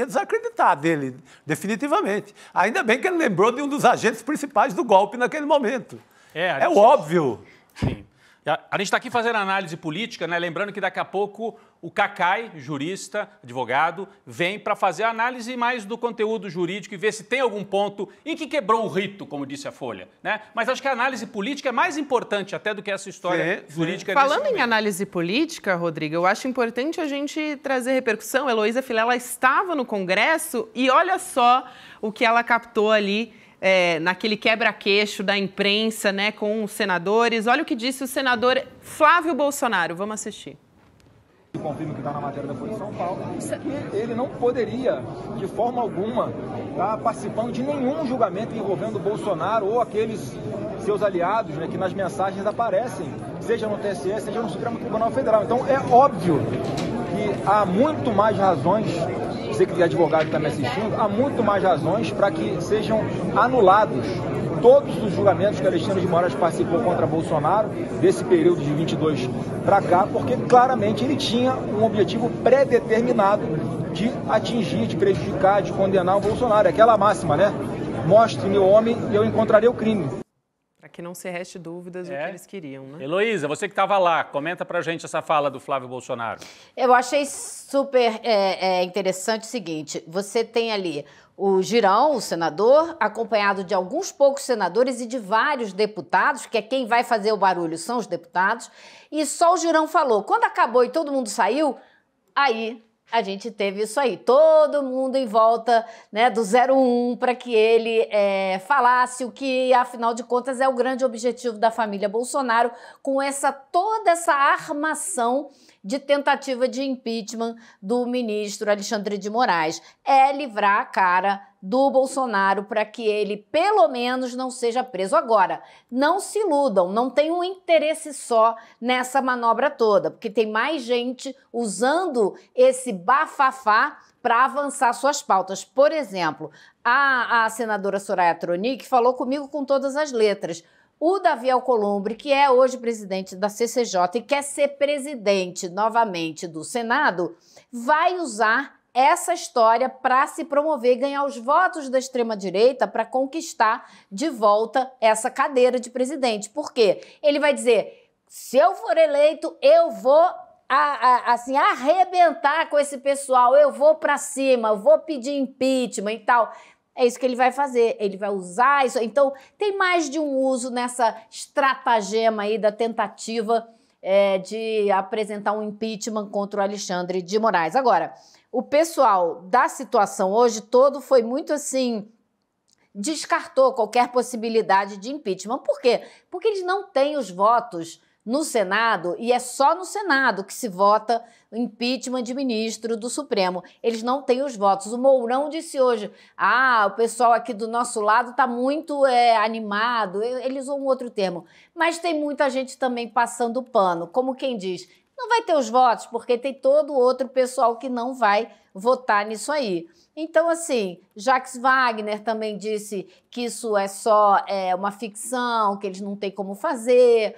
desacreditar dele, definitivamente. Ainda bem que ele lembrou de um dos agentes principais do golpe naquele momento. É óbvio.
Sim. A gente está aqui fazendo análise política, né? Lembrando que daqui a pouco o Cacai, jurista, advogado, vem para fazer a análise mais do conteúdo jurídico e ver se tem algum ponto em que quebrou o rito, como disse a Folha, né? Mas acho que a análise política é mais importante até do que essa história jurídica.
Falando em análise política, Rodrigo, eu acho importante a gente trazer repercussão. Heloísa Vilela estava no Congresso e olha só o que ela captou ali. Naquele quebra-queixo da imprensa, né, com os senadores. Olha o que disse o senador Flávio Bolsonaro. Vamos assistir.
Confirmo que está na matéria da Folha de São Paulo, que ele não poderia, de forma alguma, estar participando de nenhum julgamento envolvendo o Bolsonaro ou aqueles seus aliados, né, que nas mensagens aparecem, seja no TSE, seja no Supremo Tribunal Federal. Então, é óbvio que há muito mais razões, você que é advogado está me assistindo, há muito mais razões para que sejam anulados todos os julgamentos que Alexandre de Moraes participou contra Bolsonaro, desse período de 22 para cá, porque claramente ele tinha um objetivo pré-determinado de atingir, de prejudicar, de condenar o Bolsonaro. É aquela máxima, né? Mostre-me o homem e eu encontrarei o crime.
Para que não se reste dúvidas do que eles queriam, né?
Heloísa, você que estava lá, comenta pra gente essa fala do Flávio Bolsonaro.
Eu achei super interessante o seguinte, você tem ali o Girão, o senador, acompanhado de alguns poucos senadores e de vários deputados, que é quem vai fazer o barulho são os deputados, e só o Girão falou. Quando acabou e todo mundo saiu, aí a gente teve isso aí, todo mundo em volta, né, do 01 para que ele falasse o que, afinal de contas, é o grande objetivo da família Bolsonaro, com toda essa armação de tentativa de impeachment do ministro Alexandre de Moraes. É livrar a cara do Bolsonaro para que ele, pelo menos, não seja preso. Agora, não se iludam, não tem um interesse só nessa manobra toda, porque tem mais gente usando esse bafafá para avançar suas pautas. Por exemplo, a senadora Soraya Tronic falou comigo com todas as letras. O Davi Alcolumbre, que é hoje presidente da CCJ e quer ser presidente novamente do Senado, vai usar essa história para se promover e ganhar os votos da extrema-direita para conquistar de volta essa cadeira de presidente. Por quê? Ele vai dizer, se eu for eleito, eu vou assim, arrebentar com esse pessoal, eu vou para cima, eu vou pedir impeachment e tal. É isso que ele vai fazer, ele vai usar isso. Então, tem mais de um uso nessa estratagema aí da tentativa de apresentar um impeachment contra o Alexandre de Moraes. Agora, o pessoal da situação hoje todo foi muito assim, descartou qualquer possibilidade de impeachment. Por quê? Porque eles não têm os votos no Senado, e é só no Senado que se vota impeachment de ministro do Supremo. Eles não têm os votos. O Mourão disse hoje, o pessoal aqui do nosso lado está muito animado, eles usam um outro termo, mas tem muita gente também passando pano, como quem diz, não vai ter os votos, porque tem todo outro pessoal que não vai votar nisso aí. Então, assim, Jacques Wagner também disse que isso é só uma ficção, que eles não têm como fazer.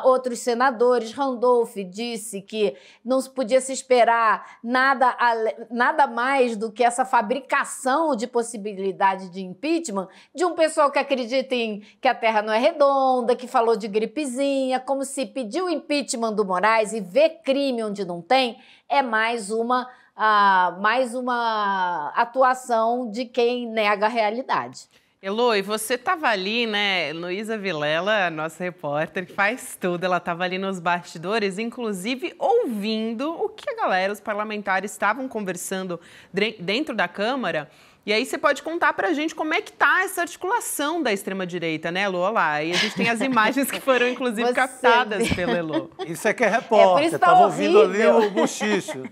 Outros senadores, Randolph disse que não podia se esperar nada mais do que essa fabricação de possibilidade de impeachment de um pessoal que acredita que a Terra não é redonda, que falou de gripezinha, como se pedir o impeachment do Moraes e ver crime onde não tem é mais uma atuação de quem nega a realidade.
Elo, e você estava ali, né? Luísa Vilela, nossa repórter, que faz tudo, ela estava ali nos bastidores, inclusive ouvindo o que a galera, os parlamentares estavam conversando dentro da Câmara. E aí você pode contar pra gente como é que tá essa articulação da extrema-direita, né, Elo? Olha lá, e a gente tem as imagens que foram, inclusive, captadas pelo Elo.
Isso é que é repórter, estava ouvindo ali o bochicho.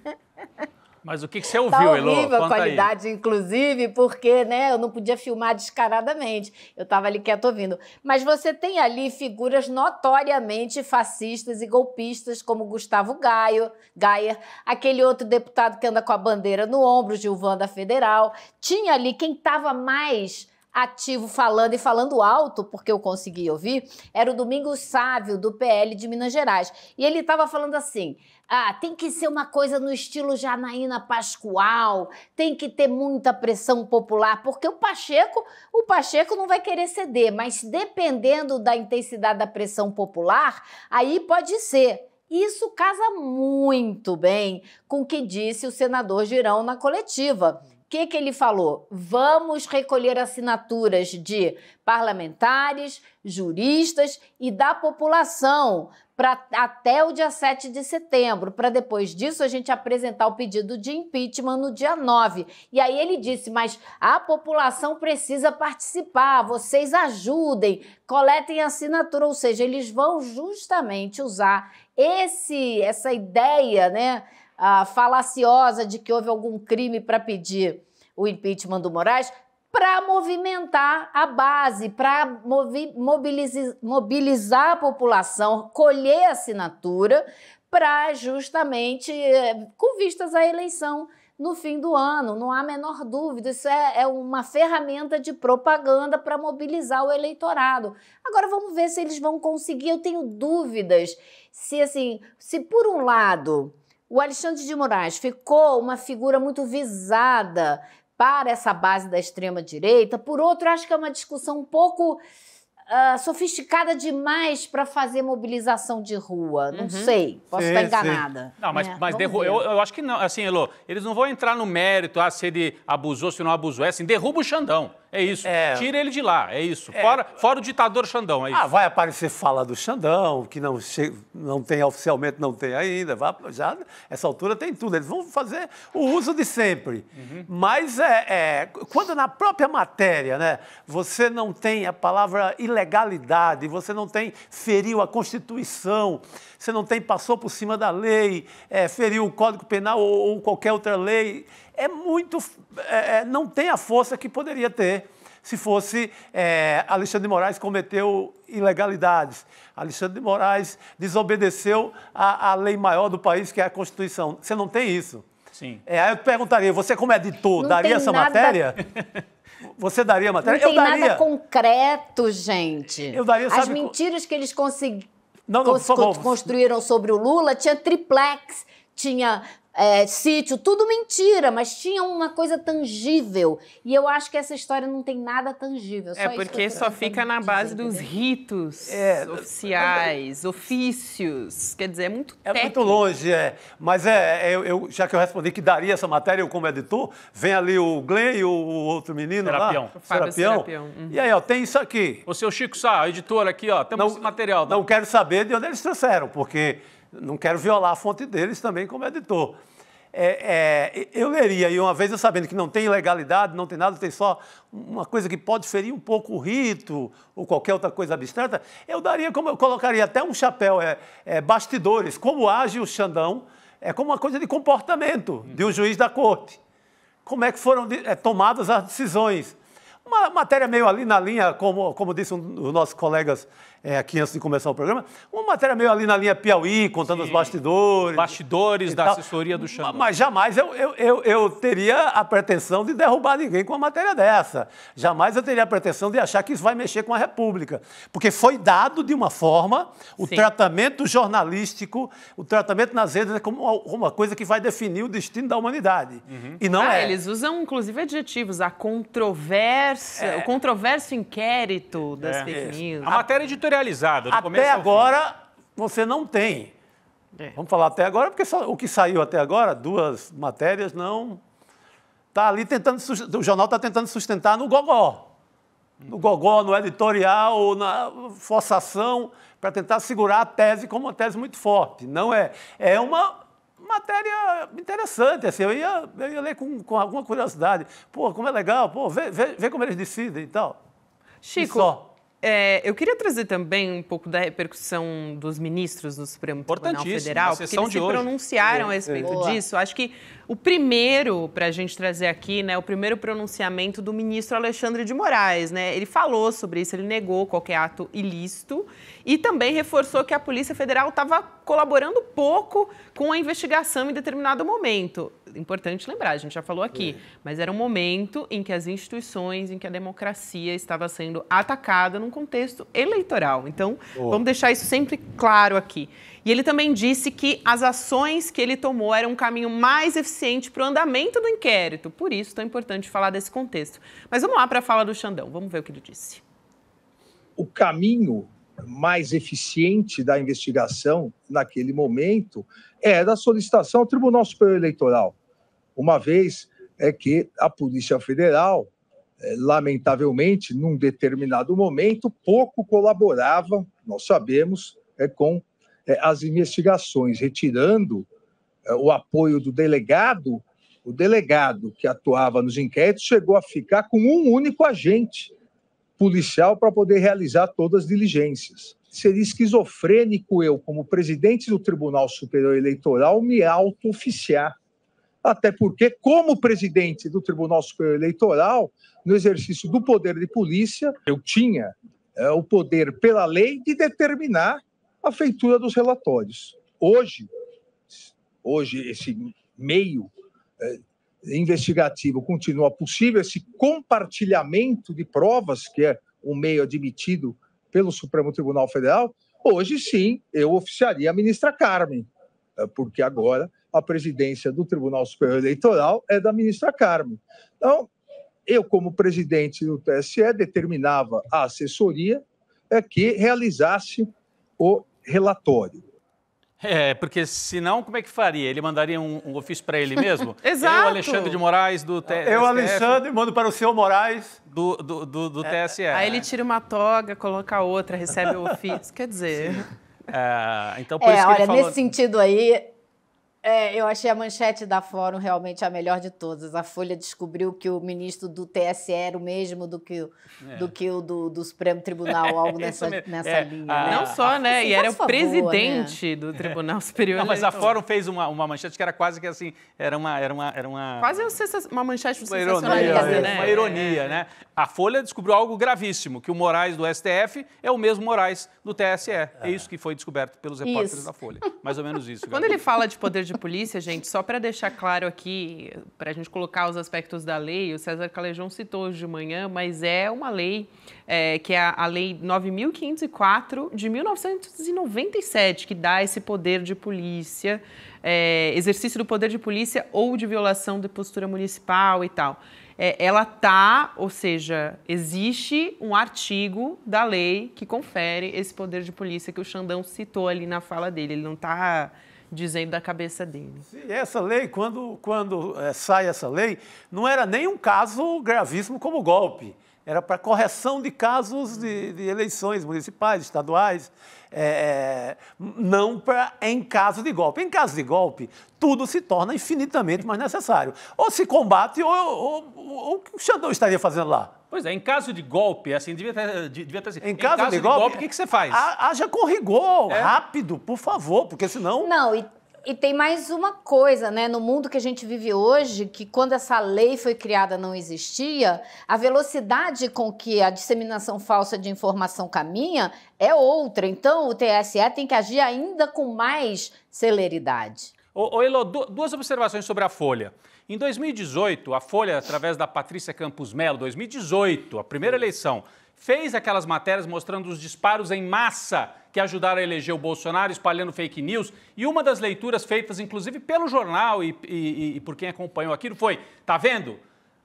Mas o que você ouviu, Elo?
Tá horrível a
Conta
qualidade,
aí.
Inclusive, porque eu não podia filmar descaradamente. Eu estava ali quieto ouvindo. Mas você tem ali figuras notoriamente fascistas e golpistas, como Gustavo Gayer, aquele outro deputado que anda com a bandeira no ombro, Gilvan da Federal. Tinha ali quem estava mais ativo falando e falando alto, porque eu consegui ouvir, era o Domingos Sávio, do PL de Minas Gerais. E ele estava falando assim, tem que ser uma coisa no estilo Janaína Pascoal, tem que ter muita pressão popular, porque o Pacheco não vai querer ceder, mas dependendo da intensidade da pressão popular, aí pode ser. Isso casa muito bem com o que disse o senador Girão na coletiva. O que ele falou? Vamos recolher assinaturas de parlamentares, juristas e da população até o dia 7 de setembro, para depois disso a gente apresentar o pedido de impeachment no dia 9. E aí ele disse, mas a população precisa participar, vocês ajudem, coletem assinatura, ou seja, eles vão justamente usar essa ideia, né, falaciosa de que houve algum crime para pedir o impeachment do Moraes, para movimentar a base, para mobilizar a população, colher assinatura, para justamente, com vistas à eleição no fim do ano. Não há a menor dúvida, isso é uma ferramenta de propaganda para mobilizar o eleitorado. Agora vamos ver se eles vão conseguir. Eu tenho dúvidas se por um lado o Alexandre de Moraes ficou uma figura muito visada para essa base da extrema-direita, por outro, acho que é uma discussão um pouco sofisticada demais para fazer mobilização de rua. Não sei, posso estar enganada.
Não, mas eu acho que não. Assim, Elo, eles não vão entrar no mérito, se ele abusou, se não abusou. Derruba o Xandão. É isso. Tira ele de lá. É isso. Fora o ditador Xandão. É isso.
Vai aparecer fala do Xandão, que não tem oficialmente, não tem ainda. Já essa altura tem tudo. Eles vão fazer o uso de sempre. Mas quando na própria matéria, né, você não tem a palavra ilegalidade, você não tem feriu a Constituição, você não tem passou por cima da lei, feriu o Código Penal ou qualquer outra lei, não tem a força que poderia ter se fosse Alexandre de Moraes cometeu ilegalidades. Alexandre de Moraes desobedeceu a lei maior do país, que é a Constituição. Você não tem isso.
Sim.
Aí eu perguntaria, você como editor, daria essa matéria? Você daria a matéria?
Não tem nada concreto, gente.
Eu daria,
as mentiras que eles construíram sobre o Lula, tinha triplex, tinha sítio, tudo mentira, mas tinha uma coisa tangível. E eu acho que essa história não tem nada tangível.
Porque só fica na base dos ritos oficiais, ofícios. Quer dizer, é muito técnico.
É muito longe, Mas já que eu respondi que daria essa matéria, eu como editor, vem ali o Glenn e o outro menino
Serapião.
lá. Serapião. E aí, tem isso aqui.
O seu Chico Sá, editor aqui, temos esse material.
Não quero saber de onde eles trouxeram, porque não quero violar a fonte deles também como editor. eu leria, e uma vez eu sabendo que não tem ilegalidade, não tem nada, tem só uma coisa que pode ferir um pouco o rito ou qualquer outra coisa abstrata, eu colocaria até um chapéu, bastidores, como age o Xandão, como uma coisa de comportamento de um juiz da corte. Como é que foram tomadas as decisões. Uma matéria meio ali na linha, como disse um dos nossos colegas aqui antes de começar o programa, uma matéria meio ali na linha Piauí, contando os bastidores.
Bastidores da assessoria do Xandão.
Mas jamais eu teria a pretensão de derrubar ninguém com uma matéria dessa. Jamais eu teria a pretensão de achar que isso vai mexer com a República. Porque foi dado de uma forma, o tratamento jornalístico, o tratamento nas redes é como uma coisa que vai definir o destino da humanidade. E não
Eles usam, inclusive, adjetivos. A controvérsia, o controverso inquérito das fake news.
A matéria editorializada.
Até agora, você não tem. Vamos falar até agora, porque o que saiu até agora, 2 matérias, não... Está ali o jornal está tentando sustentar no gogó. No gogó, no editorial, na forçação, para tentar segurar a tese como uma tese muito forte. Não é. É uma matéria interessante, assim, eu ia ler com alguma curiosidade. Pô, como é legal, pô, vê como eles decidem e tal.
Chico, eu queria trazer também um pouco da repercussão dos ministros do Supremo Tribunal Federal, porque eles se pronunciaram a respeito disso. Acho que o primeiro, para a gente trazer aqui, né, o primeiro pronunciamento do ministro Alexandre de Moraes, né? Ele falou sobre isso, ele negou qualquer ato ilícito e também reforçou que a Polícia Federal estava colaborando pouco com a investigação em determinado momento. Importante lembrar, a gente já falou aqui, mas era um momento em que as instituições, em que a democracia estava sendo atacada num contexto eleitoral. Então, vamos deixar isso sempre claro aqui. E ele também disse que as ações que ele tomou eram um caminho mais eficiente para o andamento do inquérito. Por isso, tão importante falar desse contexto. Mas vamos lá para a fala do Xandão, vamos ver o que ele disse.
O caminho mais eficiente da investigação naquele momento era a solicitação ao Tribunal Superior Eleitoral, uma vez que a Polícia Federal, lamentavelmente, num determinado momento, pouco colaborava, nós sabemos, com as investigações, retirando o apoio do delegado. O delegado que atuava nos inquéritos chegou a ficar com um único agente policial para poder realizar todas as diligências. Seria esquizofrênico eu, como presidente do Tribunal Superior Eleitoral, me auto-oficiar. Até porque, como presidente do Tribunal Superior Eleitoral, no exercício do poder de polícia, eu tinha o poder, pela lei, de determinar a feitura dos relatórios. Hoje esse meio investigativo continua possível, esse compartilhamento de provas, que é um meio admitido pelo Supremo Tribunal Federal, hoje sim eu oficiaria a ministra Carmen, porque agora a presidência do Tribunal Superior Eleitoral é da ministra Carmen. Então, eu, como presidente do TSE, determinava a assessoria que realizasse o relatório.
Porque senão, como é que faria? Ele mandaria um ofício para ele mesmo?
Exato.
Eu, Alexandre de Moraes, do TSE.
Eu, Alexandre, mando para o senhor Moraes.
Do TSE.
Aí ele tira uma toga, coloca outra, recebe o ofício. Quer dizer...
então, por isso que ele falou...
Nesse sentido aí, eu achei a manchete da Fórum realmente a melhor de todas. A Folha descobriu que o ministro do TSE era o mesmo do que o do Supremo Tribunal, algo nessa linha. Né?
Não só, né? E era o presidente do Tribunal Superior.
Não, mas a Fórum fez uma manchete que era quase que assim, era uma...
Quase uma manchete do sensacionalismo, né?
Uma ironia, né? A Folha descobriu algo gravíssimo, que o Moraes do STF é o mesmo Moraes do TSE. É isso que foi descoberto pelos repórteres da Folha. Mais ou menos isso.
Quando ele fala de poder de polícia, gente, só para deixar claro aqui, para a gente colocar os aspectos da lei, o César Calejão citou hoje de manhã, mas é uma lei que é a Lei 9.504 de 1997, que dá esse poder de polícia, exercício do poder de polícia ou de violação de postura municipal e tal. Ou seja, existe um artigo da lei que confere esse poder de polícia que o Xandão citou ali na fala dele. Ele não está dizendo da cabeça dele.
Sim, essa lei, quando sai essa lei, não era nem um caso gravíssimo como golpe. Era para correção de casos de eleições municipais, estaduais, não em caso de golpe. Em caso de golpe, tudo se torna infinitamente mais necessário. Ou se combate, ou o que o Xandão estaria fazendo lá?
Pois é, em caso de golpe, assim, devia ter assim.
Em caso de golpe,
o que você faz?
Haja com rigor, rápido, por favor, porque senão...
Não, e tem mais uma coisa, né? No mundo que a gente vive hoje, que quando essa lei foi criada não existia, a velocidade com que a disseminação falsa de informação caminha é outra. Então, o TSE tem que agir ainda com mais celeridade.
Elô, duas observações sobre a Folha. Em 2018, a Folha, através da Patrícia Campos Melo, 2018, a primeira eleição, fez aquelas matérias mostrando os disparos em massa que ajudaram a eleger o Bolsonaro, espalhando fake news. E uma das leituras feitas, inclusive, pelo jornal e por quem acompanhou aquilo foi, tá vendo?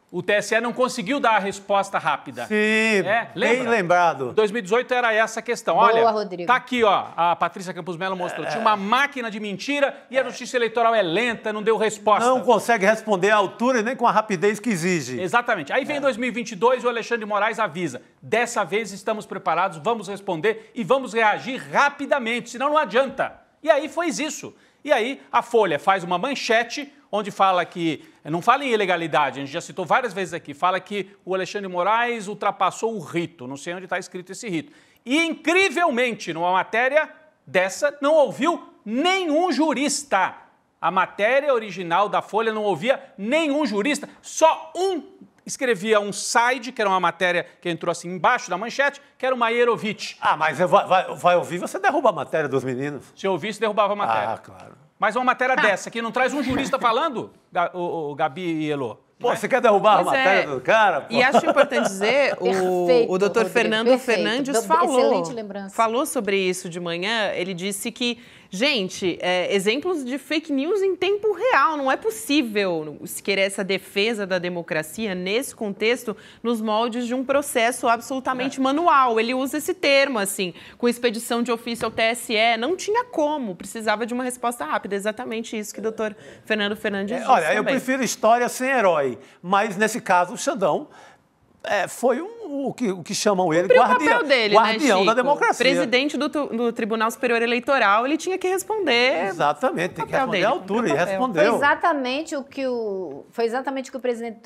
O TSE não conseguiu dar a resposta rápida.
Sim, bem lembrado.
2018 era essa a questão.
Boa,
olha,
Rodrigo.
Tá aqui, ó, a Patrícia Campos Melo mostrou. Tinha uma máquina de mentira e a justiça eleitoral é lenta, não deu resposta.
Não consegue responder à altura e nem com a rapidez que exige.
Exatamente. Aí vem 2022 e o Alexandre de Moraes avisa. Dessa vez estamos preparados, vamos responder e vamos reagir rapidamente, senão não adianta. E aí foi isso. E aí a Folha faz uma manchete onde fala que, não fala em ilegalidade, a gente já citou várias vezes aqui, fala que o Alexandre de Moraes ultrapassou o rito, não sei onde está escrito esse rito. E, incrivelmente, numa matéria dessa, não ouviu nenhum jurista. A matéria original da Folha não ouvia nenhum jurista, só um escrevia um side, que era uma matéria que entrou assim embaixo da manchete, que era o Maierovitch.
Ah, mas vai ouvir, você derruba a matéria dos meninos.
Se eu ouvisse, derrubava a matéria.
Ah, claro.
Mas uma matéria dessa, que não traz um jurista falando, o Gabi e Elô.
Pô, você quer derrubar a matéria do cara? Pô.
E acho importante dizer, o doutor Fernando Fernandes falou sobre isso de manhã. Ele disse que, gente, exemplos de fake news em tempo real. Não é possível se querer essa defesa da democracia nesse contexto, nos moldes de um processo absolutamente manual. Ele usa esse termo, assim, com expedição de ofício ao TSE. Não tinha como, precisava de uma resposta rápida. Exatamente isso que o doutor Fernando Fernandes disse
Olha,
também.
eu prefiro história sem herói. Mas, nesse caso, o Xandão foi o que chamam ele guardião da democracia.
Presidente do Tribunal Superior Eleitoral, ele tinha que responder.
Exatamente, tem que responder à altura, e respondeu.
Foi exatamente o que o presidente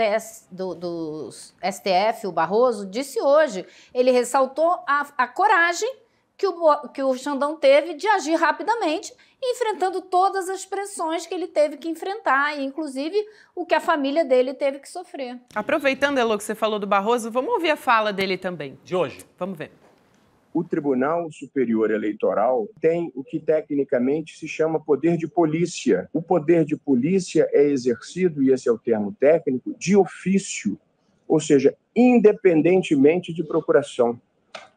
do STF, o Barroso, disse hoje. Ele ressaltou a coragem que o Xandão teve de agir rapidamente, enfrentando todas as pressões que ele teve que enfrentar, e inclusive o que a família dele teve que sofrer.
Aproveitando, Elô, que você falou do Barroso, vamos ouvir a fala dele também.
De hoje.
Vamos ver.
O Tribunal Superior Eleitoral tem o que tecnicamente se chama poder de polícia. O poder de polícia é exercido, e esse é o termo técnico, de ofício, ou seja, independentemente de procuração.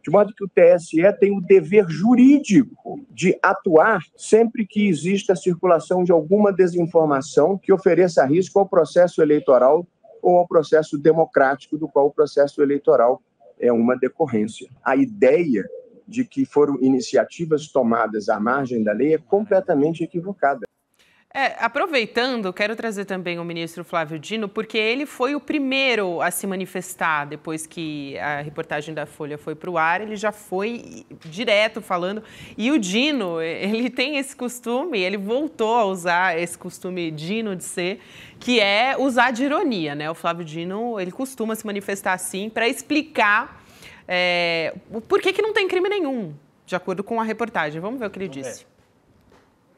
De modo que o TSE tem o dever jurídico de atuar sempre que exista a circulação de alguma desinformação que ofereça risco ao processo eleitoral ou ao processo democrático, do qual o processo eleitoral é uma decorrência. A ideia de que foram iniciativas tomadas à margem da lei é completamente equivocada.
Aproveitando, quero trazer também o ministro Flávio Dino, porque ele foi o primeiro a se manifestar depois que a reportagem da Folha foi para o ar. Ele já foi direto falando. E o Dino, ele tem esse costume, ele voltou a usar esse costume Dino de ser, que é usar de ironia, né? O Flávio Dino, ele costuma se manifestar assim para explicar por que não tem crime nenhum, de acordo com a reportagem. Vamos ver o que ele disse.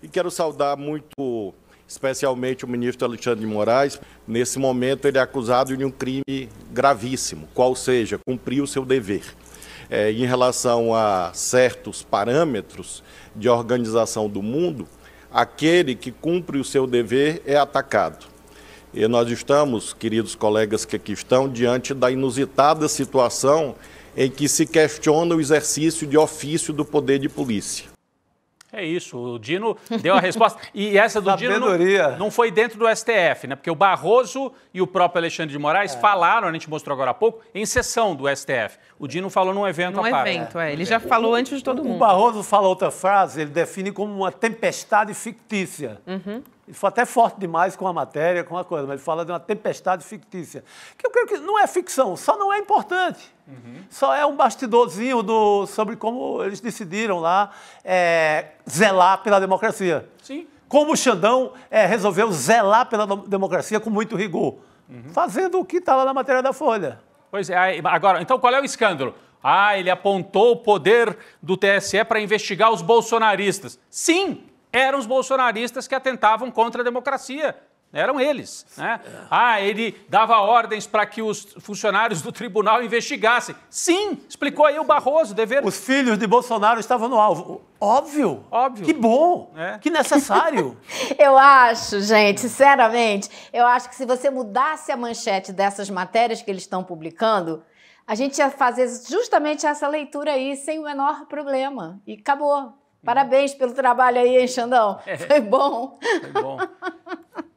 E quero saudar muito, especialmente o ministro Alexandre de Moraes. Nesse momento, ele é acusado de um crime gravíssimo, qual seja, cumprir o seu dever. Em relação a certos parâmetros de organização do mundo, aquele que cumpre o seu dever é atacado. E nós estamos, queridos colegas que aqui estão, diante da inusitada situação em que se questiona o exercício de ofício do poder de polícia.
É isso, o Dino deu a resposta. E essa do Dino não foi dentro do STF, né? Porque o Barroso e o próprio Alexandre de Moraes falaram, a gente mostrou agora há pouco, em sessão do STF. O Dino falou num evento à parte.
Ele já falou antes de todo mundo.
O Barroso fala outra frase, ele define como uma tempestade fictícia. Ele foi até forte demais com a matéria, com a coisa, mas ele fala de uma tempestade fictícia. Que eu creio que não é ficção, só não é importante. Só é um bastidorzinho sobre como eles decidiram lá zelar pela democracia.
Sim.
Como o Xandão resolveu zelar pela democracia com muito rigor, fazendo o que está lá na matéria da Folha.
Pois é, agora, então qual é o escândalo? Ele apontou o poder do TSE para investigar os bolsonaristas. Sim, eram os bolsonaristas que atentavam contra a democracia. Eram eles. Né? Ele dava ordens para que os funcionários do tribunal investigassem. Sim, explicou aí o Barroso, dever...
Os filhos de Bolsonaro estavam no alvo. Óbvio.
Óbvio.
Que bom. Que necessário.
Eu acho, gente, sinceramente, eu acho que se você mudasse a manchete dessas matérias que eles estão publicando, a gente ia fazer justamente essa leitura aí sem o menor problema. E acabou. Parabéns pelo trabalho aí, hein, Xandão? Foi bom.
Foi bom.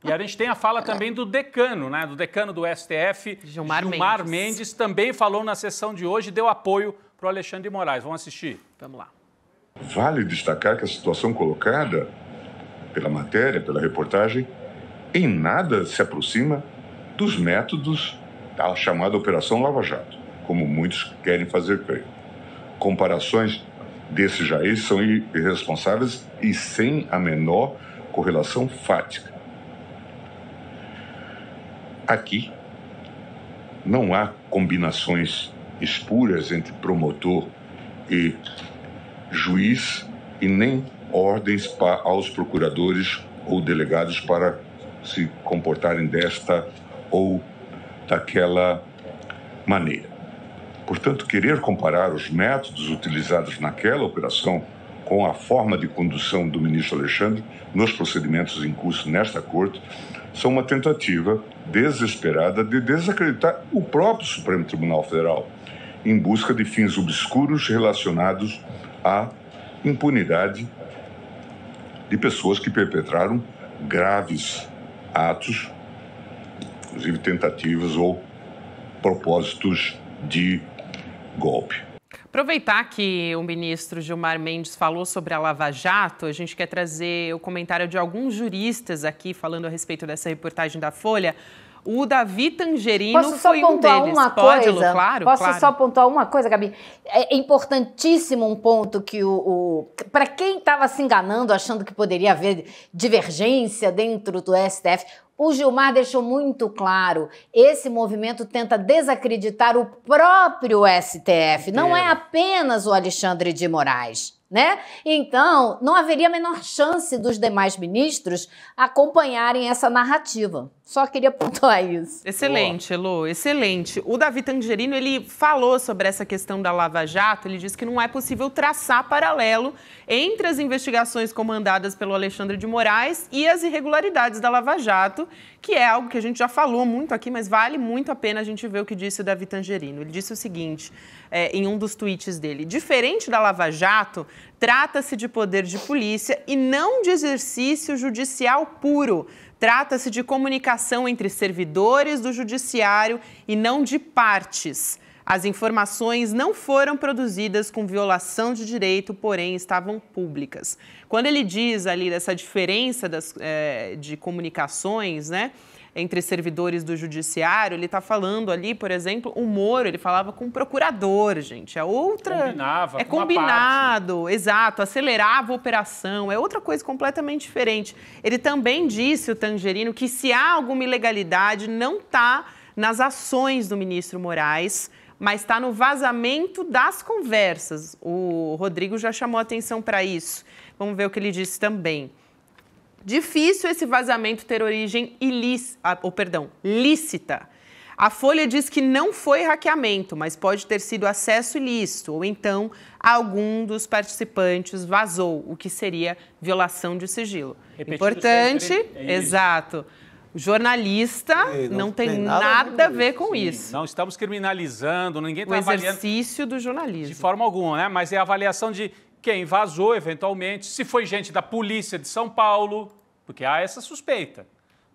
E a gente tem a fala também do decano, né? Do decano do STF, Gilmar Mendes, também falou na sessão de hoje e deu apoio para o Alexandre de Moraes. Vamos assistir? Vamos lá.
Vale destacar que a situação colocada pela matéria, pela reportagem, em nada se aproxima dos métodos da chamada Operação Lava Jato, como muitos querem fazer crer. Comparações desses jaízes são irresponsáveis e sem a menor correlação fática. Aqui não há combinações espúrias entre promotor e juiz e nem ordens aos procuradores ou delegados para se comportarem desta ou daquela maneira. Portanto, querer comparar os métodos utilizados naquela operação com a forma de condução do ministro Alexandre nos procedimentos em curso nesta corte são uma tentativa desesperada de desacreditar o próprio Supremo Tribunal Federal em busca de fins obscuros relacionados à impunidade de pessoas que perpetraram graves atos, inclusive tentativas ou propósitos de golpe.
Aproveitar que o ministro Gilmar Mendes falou sobre a Lava Jato, a gente quer trazer o comentário de alguns juristas aqui falando a respeito dessa reportagem da Folha. O Davi Tangerino foi um deles. Pode, Lu? Claro,
Posso só pontuar uma coisa, Gabi? É importantíssimo um ponto que para quem estava se enganando, achando que poderia haver divergência dentro do STF, o Gilmar deixou muito claro, esse movimento tenta desacreditar o próprio STF, não é apenas o Alexandre de Moraes, né? Então, não haveria a menor chance dos demais ministros acompanharem essa narrativa. Só queria pontuar isso.
Excelente, Lu, excelente. O Davi Tangerino, ele falou sobre essa questão da Lava Jato, ele disse que não é possível traçar paralelo entre as investigações comandadas pelo Alexandre de Moraes e as irregularidades da Lava Jato, que é algo que a gente já falou muito aqui, mas vale muito a pena a gente ver o que disse o Davi Tangerino. Ele disse o seguinte, em um dos tweets dele: diferente da Lava Jato, trata-se de poder de polícia e não de exercício judicial puro. Trata-se de comunicação entre servidores do judiciário e não de partes. As informações não foram produzidas com violação de direito, porém estavam públicas. Quando ele diz ali dessa diferença de comunicações, né, entre servidores do judiciário, ele está falando ali, por exemplo, o Moro, ele falava com o procurador, gente. É outra...
Combinava,
é combinado, exato, acelerava a operação, é outra coisa completamente diferente. Ele também disse, o Tangerino, que se há alguma ilegalidade, não está nas ações do ministro Moraes, mas está no vazamento das conversas. O Rodrigo já chamou atenção para isso. Vamos ver o que ele disse também. Difícil esse vazamento ter origem lícita. A Folha diz que não foi hackeamento, mas pode ter sido acesso ilícito, ou então algum dos participantes vazou, o que seria violação de sigilo. Importante, exato. O jornalista não tem nada a ver com isso.
Não estamos criminalizando, ninguém está
avaliando. O exercício do jornalismo.
De forma alguma, né? Mas é a avaliação de quem vazou, eventualmente, se foi gente da Polícia de São Paulo, porque há essa suspeita.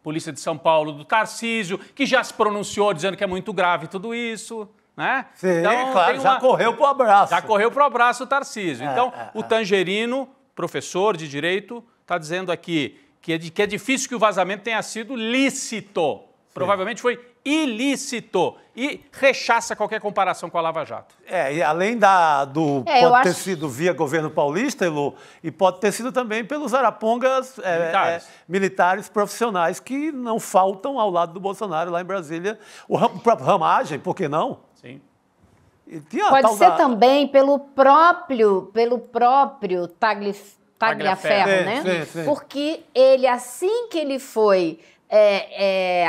Polícia de São Paulo, do Tarcísio, que já se pronunciou dizendo que é muito grave tudo isso, né?
Sim, então, claro, já correu pro abraço.
Já correu pro abraço o Tarcísio. Então, o Tangerino, professor de Direito, está dizendo aqui que é difícil que o vazamento tenha sido lícito. Sim. Provavelmente foi ilícito e rechaça qualquer comparação com a Lava Jato.
E além pode ter sido via governo paulista, Elô, e pode ter sido também pelos arapongas militares profissionais que não faltam ao lado do Bolsonaro lá em Brasília. O próprio Ramagem, por que não?
Sim.
Pode ser também pelo próprio Tagliaferro, né?
Sim.
Porque ele, assim que ele foi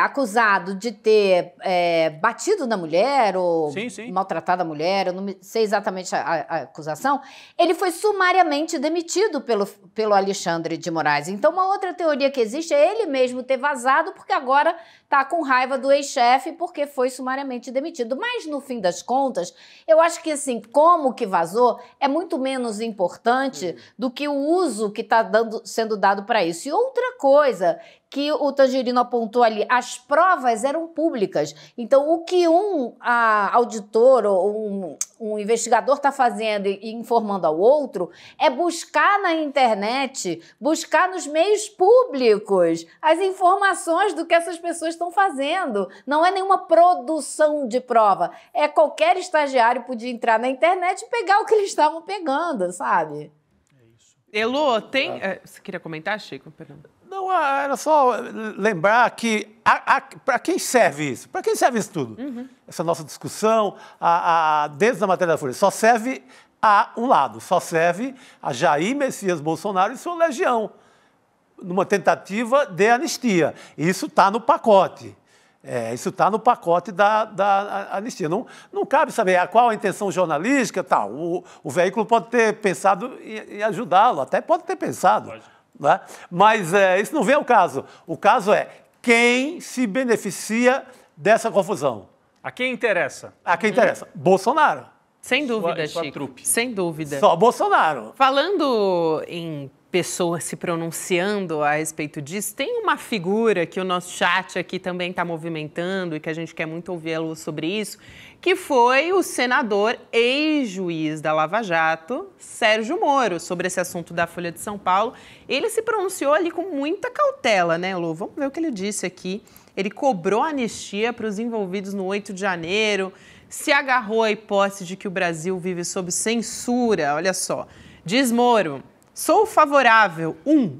acusado de ter batido na mulher ou maltratado a mulher, eu não sei exatamente a acusação, ele foi sumariamente demitido pelo Alexandre de Moraes. Então, uma outra teoria que existe é ele mesmo ter vazado, porque agora está com raiva do ex-chefe porque foi sumariamente demitido. Mas, no fim das contas, eu acho que, assim, como que vazou é muito menos importante do que o uso que está sendo dado para isso. E outra coisa que o Tangerino apontou ali, as provas eram públicas. Então, o que um auditor ou um investigador está fazendo e informando ao outro é buscar na internet, buscar nos meios públicos as informações do que essas pessoas estão fazendo. Não é nenhuma produção de prova. Qualquer estagiário podia entrar na internet e pegar o que eles estavam pegando, sabe?
Elô, você queria comentar, Chico? Perdão.
Não, era só lembrar que para quem serve isso? Para quem serve isso tudo? Essa nossa discussão, dentro da matéria da Folha, só serve a um lado, só serve a Jair Messias Bolsonaro e sua legião, numa tentativa de anistia. Isso está no pacote. Isso está no pacote da anistia. Não cabe saber qual a intenção jornalística, tal. O veículo pode ter pensado em ajudá-lo, até pode ter pensado. Né? Mas isso não vem ao caso. O caso é quem se beneficia dessa confusão.
A quem interessa?
A quem interessa? Bolsonaro.
Sem dúvida, Chico. Sem dúvida.
Só Bolsonaro.
Falando em pessoas se pronunciando a respeito disso, tem uma figura que o nosso chat aqui também está movimentando e que a gente quer muito ouvi-lo sobre isso, que foi o senador ex-juiz da Lava Jato, Sérgio Moro, sobre esse assunto da Folha de São Paulo. Ele se pronunciou ali com muita cautela, né, Lu? Vamos ver o que ele disse aqui. Ele cobrou anistia para os envolvidos no 8 de janeiro, se agarrou à hipótese de que o Brasil vive sob censura. Olha só, diz Moro: sou favorável,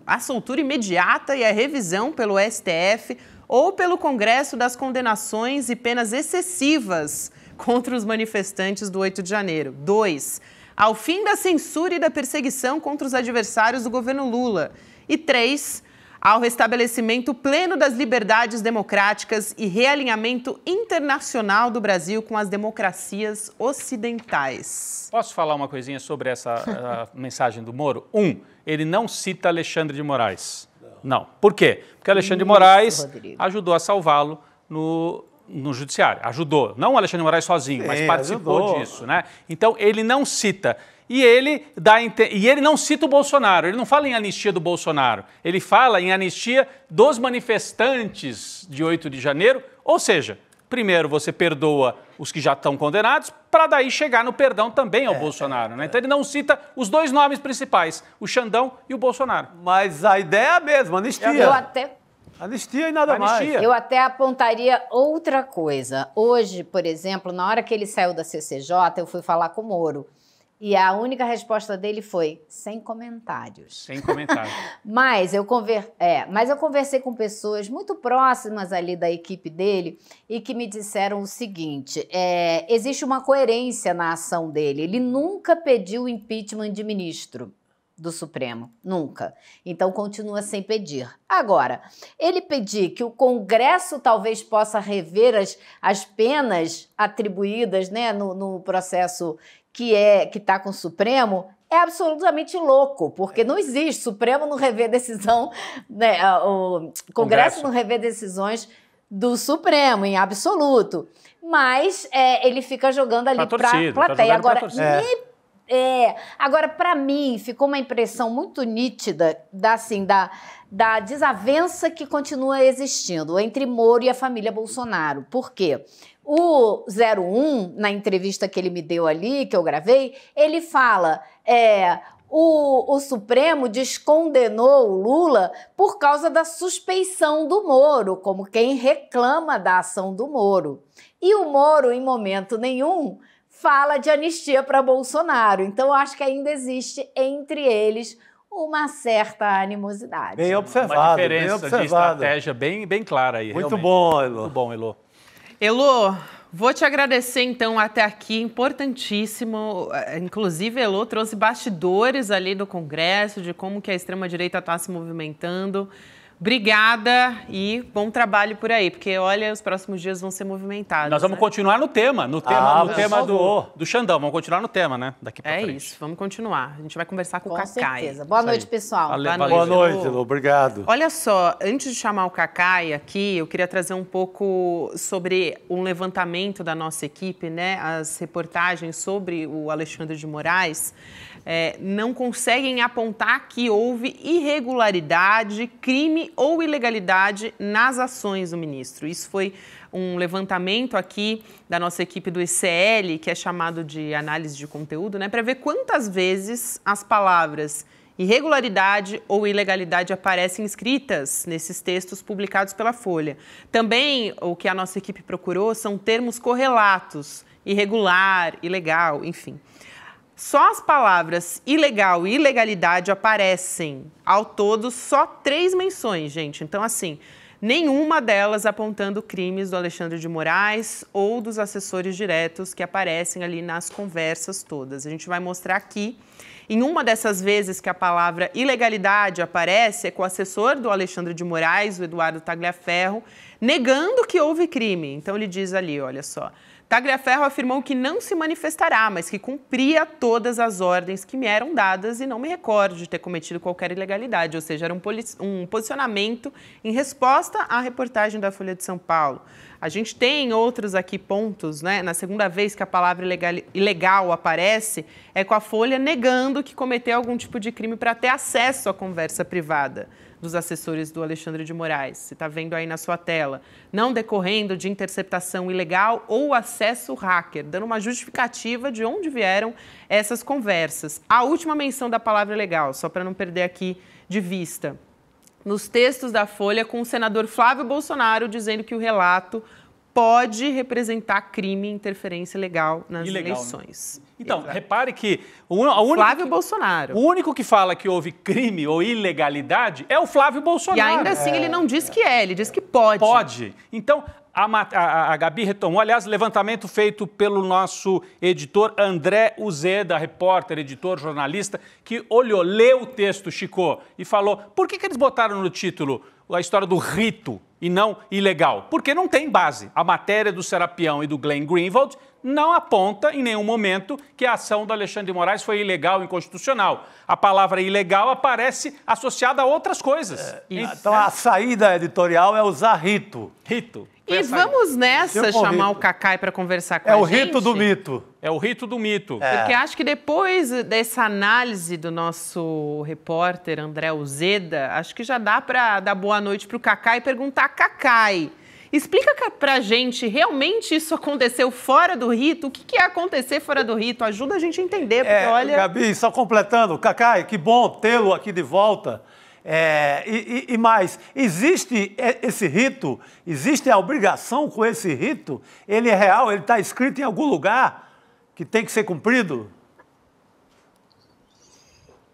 à soltura imediata e à revisão pelo STF ou pelo Congresso das condenações e penas excessivas contra os manifestantes do 8 de janeiro. 2, ao fim da censura e da perseguição contra os adversários do governo Lula. E 3, ao restabelecimento pleno das liberdades democráticas e realinhamento internacional do Brasil com as democracias ocidentais.
Posso falar uma coisinha sobre essa mensagem do Moro? Ele não cita Alexandre de Moraes. Não. Por quê? Porque Alexandre de Moraes ajudou a salvá-lo no judiciário. Ajudou. Não o Alexandre de Moraes sozinho, mas participou disso, né? Então, ele não cita. E ele não cita o Bolsonaro, ele não fala em anistia do Bolsonaro, ele fala em anistia dos manifestantes de 8 de janeiro, ou seja, primeiro você perdoa os que já estão condenados, para daí chegar no perdão também ao Bolsonaro, né? Então ele não cita os dois nomes principais, o Xandão e o Bolsonaro.
Mas a ideia é a mesma, anistia. Anistia e nada mais.
Eu até apontaria outra coisa. Hoje, por exemplo, na hora que ele saiu da CCJ, eu fui falar com o Moro. E a única resposta dele foi, sem comentários.
Sem comentários.
Mas eu conversei com pessoas muito próximas ali da equipe dele e que me disseram o seguinte, existe uma coerência na ação dele. Ele nunca pediu impeachment de ministro do Supremo, nunca. Então, continua sem pedir. Agora, ele pedir que o Congresso talvez possa rever as penas atribuídas, né, no processo que está com o Supremo, é absolutamente louco, porque não existe. O Supremo não revê decisão, né, o Congresso não revê decisões do Supremo, em absoluto. Mas ele fica jogando ali para a plateia. Agora, para mim, ficou uma impressão muito nítida da desavença que continua existindo entre Moro e a família Bolsonaro. Por quê? O 01, na entrevista que ele me deu ali, que eu gravei, ele fala, o Supremo descondenou o Lula por causa da suspeição do Moro, como quem reclama da ação do Moro. E o Moro, em momento nenhum, fala de anistia para Bolsonaro. Então, eu acho que ainda existe entre eles uma certa animosidade.
Bem observado.
Uma diferença de estratégia bem clara aí.
Muito
realmente.
bom, Elô.
Muito bom, Elô.
Elô, vou te agradecer, então, até aqui, importantíssimo. Inclusive, Elô trouxe bastidores ali do Congresso, de como que a extrema-direita está se movimentando. Obrigada e bom trabalho por aí, porque, olha, os próximos dias vão ser movimentados.
Nós vamos continuar no tema do Xandão. Vamos continuar no tema, né? Daqui pra frente.
É isso, vamos continuar. A gente vai conversar com o Cacai.
Certeza. Boa noite, pessoal.
Boa noite, Elô. Obrigado.
Olha só, antes de chamar o Cacai aqui, eu queria trazer um pouco sobre um levantamento da nossa equipe, né? As reportagens sobre o Alexandre de Moraes não conseguem apontar que houve irregularidade, crime ou ilegalidade nas ações do ministro. Isso foi um levantamento aqui da nossa equipe do ICL, que é chamado de análise de conteúdo, né, para ver quantas vezes as palavras irregularidade ou ilegalidade aparecem escritas nesses textos publicados pela Folha. Também o que a nossa equipe procurou são termos correlatos, irregular, ilegal, enfim. Só as palavras ilegal e ilegalidade aparecem, ao todo, só 3 menções, gente. Então, assim, nenhuma delas apontando crimes do Alexandre de Moraes ou dos assessores diretos que aparecem ali nas conversas todas. A gente vai mostrar aqui. Em uma dessas vezes que a palavra ilegalidade aparece, é com o assessor do Alexandre de Moraes, o Eduardo Tagliaferro, negando que houve crime. Então, ele diz ali, olha só... Tagliaferro afirmou que não se manifestará, mas que cumpria todas as ordens que me eram dadas e não me recordo de ter cometido qualquer ilegalidade. Ou seja, era um posicionamento em resposta à reportagem da Folha de São Paulo. A gente tem outros aqui pontos, né? Na segunda vez que a palavra ilegal aparece, é com a Folha negando que cometeu algum tipo de crime para ter acesso à conversa privada dos assessores do Alexandre de Moraes. Você está vendo aí na sua tela. Não decorrendo de interceptação ilegal ou acesso hacker, dando uma justificativa de onde vieram essas conversas. A última menção da palavra legal, só para não perder aqui de vista, nos textos da Folha, com o senador Flávio Bolsonaro dizendo que o relato pode representar crime e interferência legal nas eleições.
Né? Então,
exato.
Repare que
Flávio Bolsonaro.
O único que fala que houve crime ou ilegalidade é o Flávio Bolsonaro.
E ainda assim ele não diz que ele diz que pode.
Pode. Então, a Gabi retomou, aliás, levantamento feito pelo nosso editor André Uzeda, repórter, editor, jornalista, que leu o texto, Chico, e falou, por que eles botaram no título a história do rito e não ilegal? Porque não tem base. A matéria do Serapião e do Glenn Greenwald não aponta em nenhum momento que a ação do Alexandre de Moraes foi ilegal e inconstitucional. A palavra ilegal aparece associada a outras coisas.
Então a saída editorial é usar rito.
Rito.
E vamos nessa chamar o Cacai para conversar com a gente?
É o rito do mito.
É o rito do mito.
Porque acho que depois dessa análise do nosso repórter André Uzeda, acho que já dá para dar boa noite para o Cacai e perguntar, Cacai, explica pra gente, realmente isso aconteceu fora do rito? O que é acontecer fora do rito? Ajuda a gente a entender, porque olha...
Gabi, só completando, Cacai, que bom tê-lo aqui de volta. E mais, existe esse rito? Existe a obrigação com esse rito? Ele é real? Ele está escrito em algum lugar que tem que ser cumprido?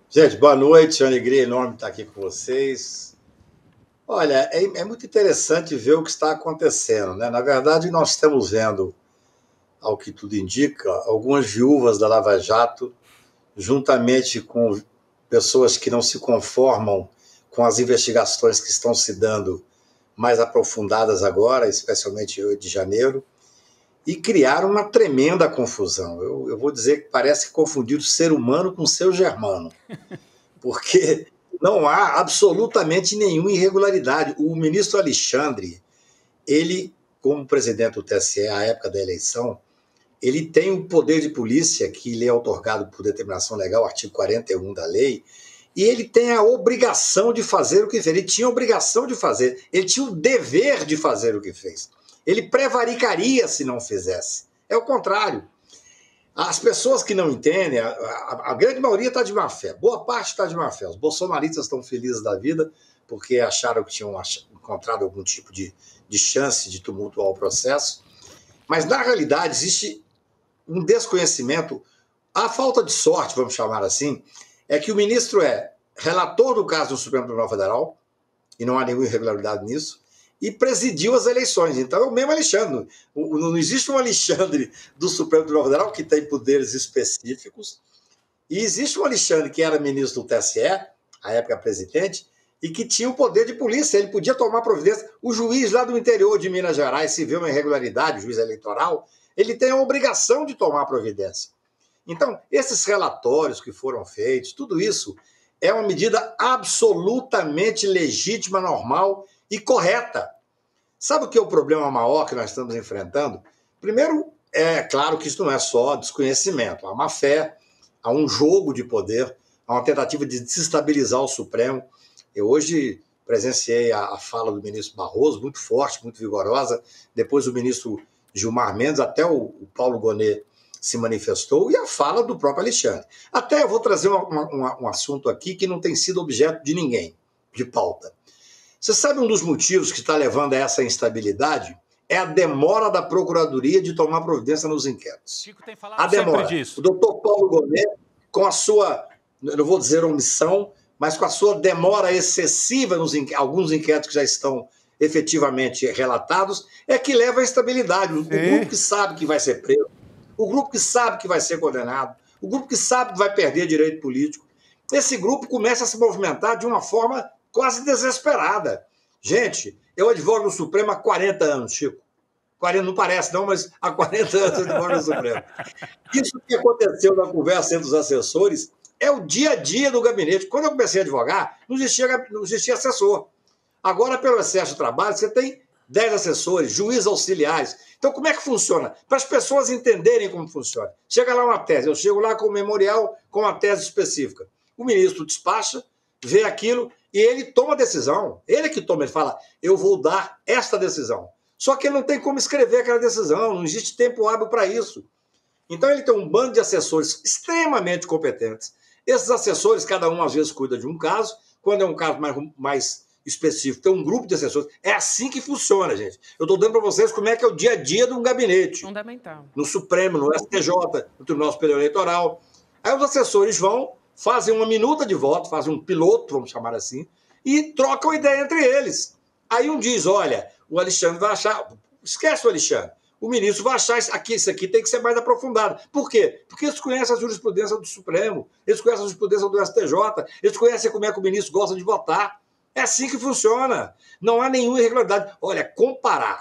Gente, boa noite. É uma alegria enorme estar aqui com vocês. Olha, é muito interessante ver o que está acontecendo, né? Na verdade, nós estamos vendo, ao que tudo indica, algumas viúvas da Lava Jato, juntamente com pessoas que não se conformam com as investigações que estão se dando mais aprofundadas agora, especialmente em 8 de janeiro, e criaram uma tremenda confusão. Eu vou dizer que parece que confundiram ser humano com ser germano, porque não há absolutamente nenhuma irregularidade. O ministro Alexandre, ele, como presidente do TSE à época da eleição, ele tem um poder de polícia que lhe é outorgado por determinação legal, artigo 41 da lei, e ele tem a obrigação de fazer o que fez. Ele tinha a obrigação de fazer, ele tinha o dever de fazer o que fez. Ele prevaricaria se não fizesse. É o contrário. As pessoas que não entendem, a grande maioria está de má fé, boa parte está de má fé. Os bolsonaristas estão felizes da vida porque acharam que tinham encontrado algum tipo de chance de tumultuar o processo. Mas, na realidade, existe um desconhecimento, a falta de sorte, vamos chamar assim, é que o ministro é relator do caso do Supremo Tribunal Federal, e não há nenhuma irregularidade nisso, e presidiu as eleições. Então é o mesmo Alexandre. Não existe um Alexandre do Supremo Tribunal Federal que tem poderes específicos, e existe um Alexandre que era ministro do TSE, à época presidente, e que tinha o poder de polícia, ele podia tomar providência. O juiz lá do interior de Minas Gerais, se vê uma irregularidade, o juiz eleitoral, ele tem a obrigação de tomar providência. Então, esses relatórios que foram feitos, tudo isso é uma medida absolutamente legítima, normal e correta. Sabe o que é o problema maior que nós estamos enfrentando? Primeiro, é claro que isso não é só desconhecimento, há má fé, há um jogo de poder, há uma tentativa de desestabilizar o Supremo. Eu hoje presenciei a fala do ministro Barroso, muito forte, muito vigorosa, depois o ministro Gilmar Mendes, até o Paulo Gonet se manifestou, e a fala do próprio Alexandre. Até eu vou trazer um assunto aqui que não tem sido objeto de ninguém, de pauta. Você sabe um dos motivos que está levando a essa instabilidade? É a demora da Procuradoria de tomar providência nos inquéritos.
Chico tem falado
a demora.
Sempre disso.
O doutor Paulo Gonet, com a sua, eu não vou dizer omissão, mas com a sua demora excessiva nos alguns inquéritos que já estão efetivamente relatados, é que leva à instabilidade. O grupo que sabe que vai ser preso, o grupo que sabe que vai ser condenado, o grupo que sabe que vai perder direito político, esse grupo começa a se movimentar de uma forma quase desesperada. Gente, eu advogo no Supremo há 40 anos, Chico. 40 não parece não, mas há 40 anos eu advogo no Supremo. Isso que aconteceu na conversa entre os assessores é o dia a dia do gabinete. Quando eu comecei a advogar, não existia assessor. Agora, pelo excesso de trabalho, você tem 10 assessores, juízes auxiliares. Então, como é que funciona? Para as pessoas entenderem como funciona. Chega lá uma tese, eu chego lá com o memorial com uma tese específica. O ministro despacha, vê aquilo e ele toma a decisão. Ele é que toma, ele fala, eu vou dar esta decisão. Só que ele não tem como escrever aquela decisão, não existe tempo hábil para isso. Então, ele tem um bando de assessores extremamente competentes. Esses assessores, cada um às vezes cuida de um caso, quando é um caso mais específico, tem um grupo de assessores. É assim que funciona, gente. Eu estou dando para vocês como é que é o dia a dia de um gabinete.
Fundamental.
No Supremo, no STJ, no Tribunal Superior Eleitoral. Aí os assessores vão, fazem uma minuta de voto, fazem um piloto, vamos chamar assim, e trocam ideia entre eles. Aí um diz, olha, o Alexandre vai achar... Esquece o Alexandre. O ministro vai achar isso aqui tem que ser mais aprofundado. Por quê? Porque eles conhecem a jurisprudência do Supremo, eles conhecem a jurisprudência do STJ, eles conhecem como é que o ministro gosta de votar. É assim que funciona. Não há nenhuma irregularidade. Olha, comparar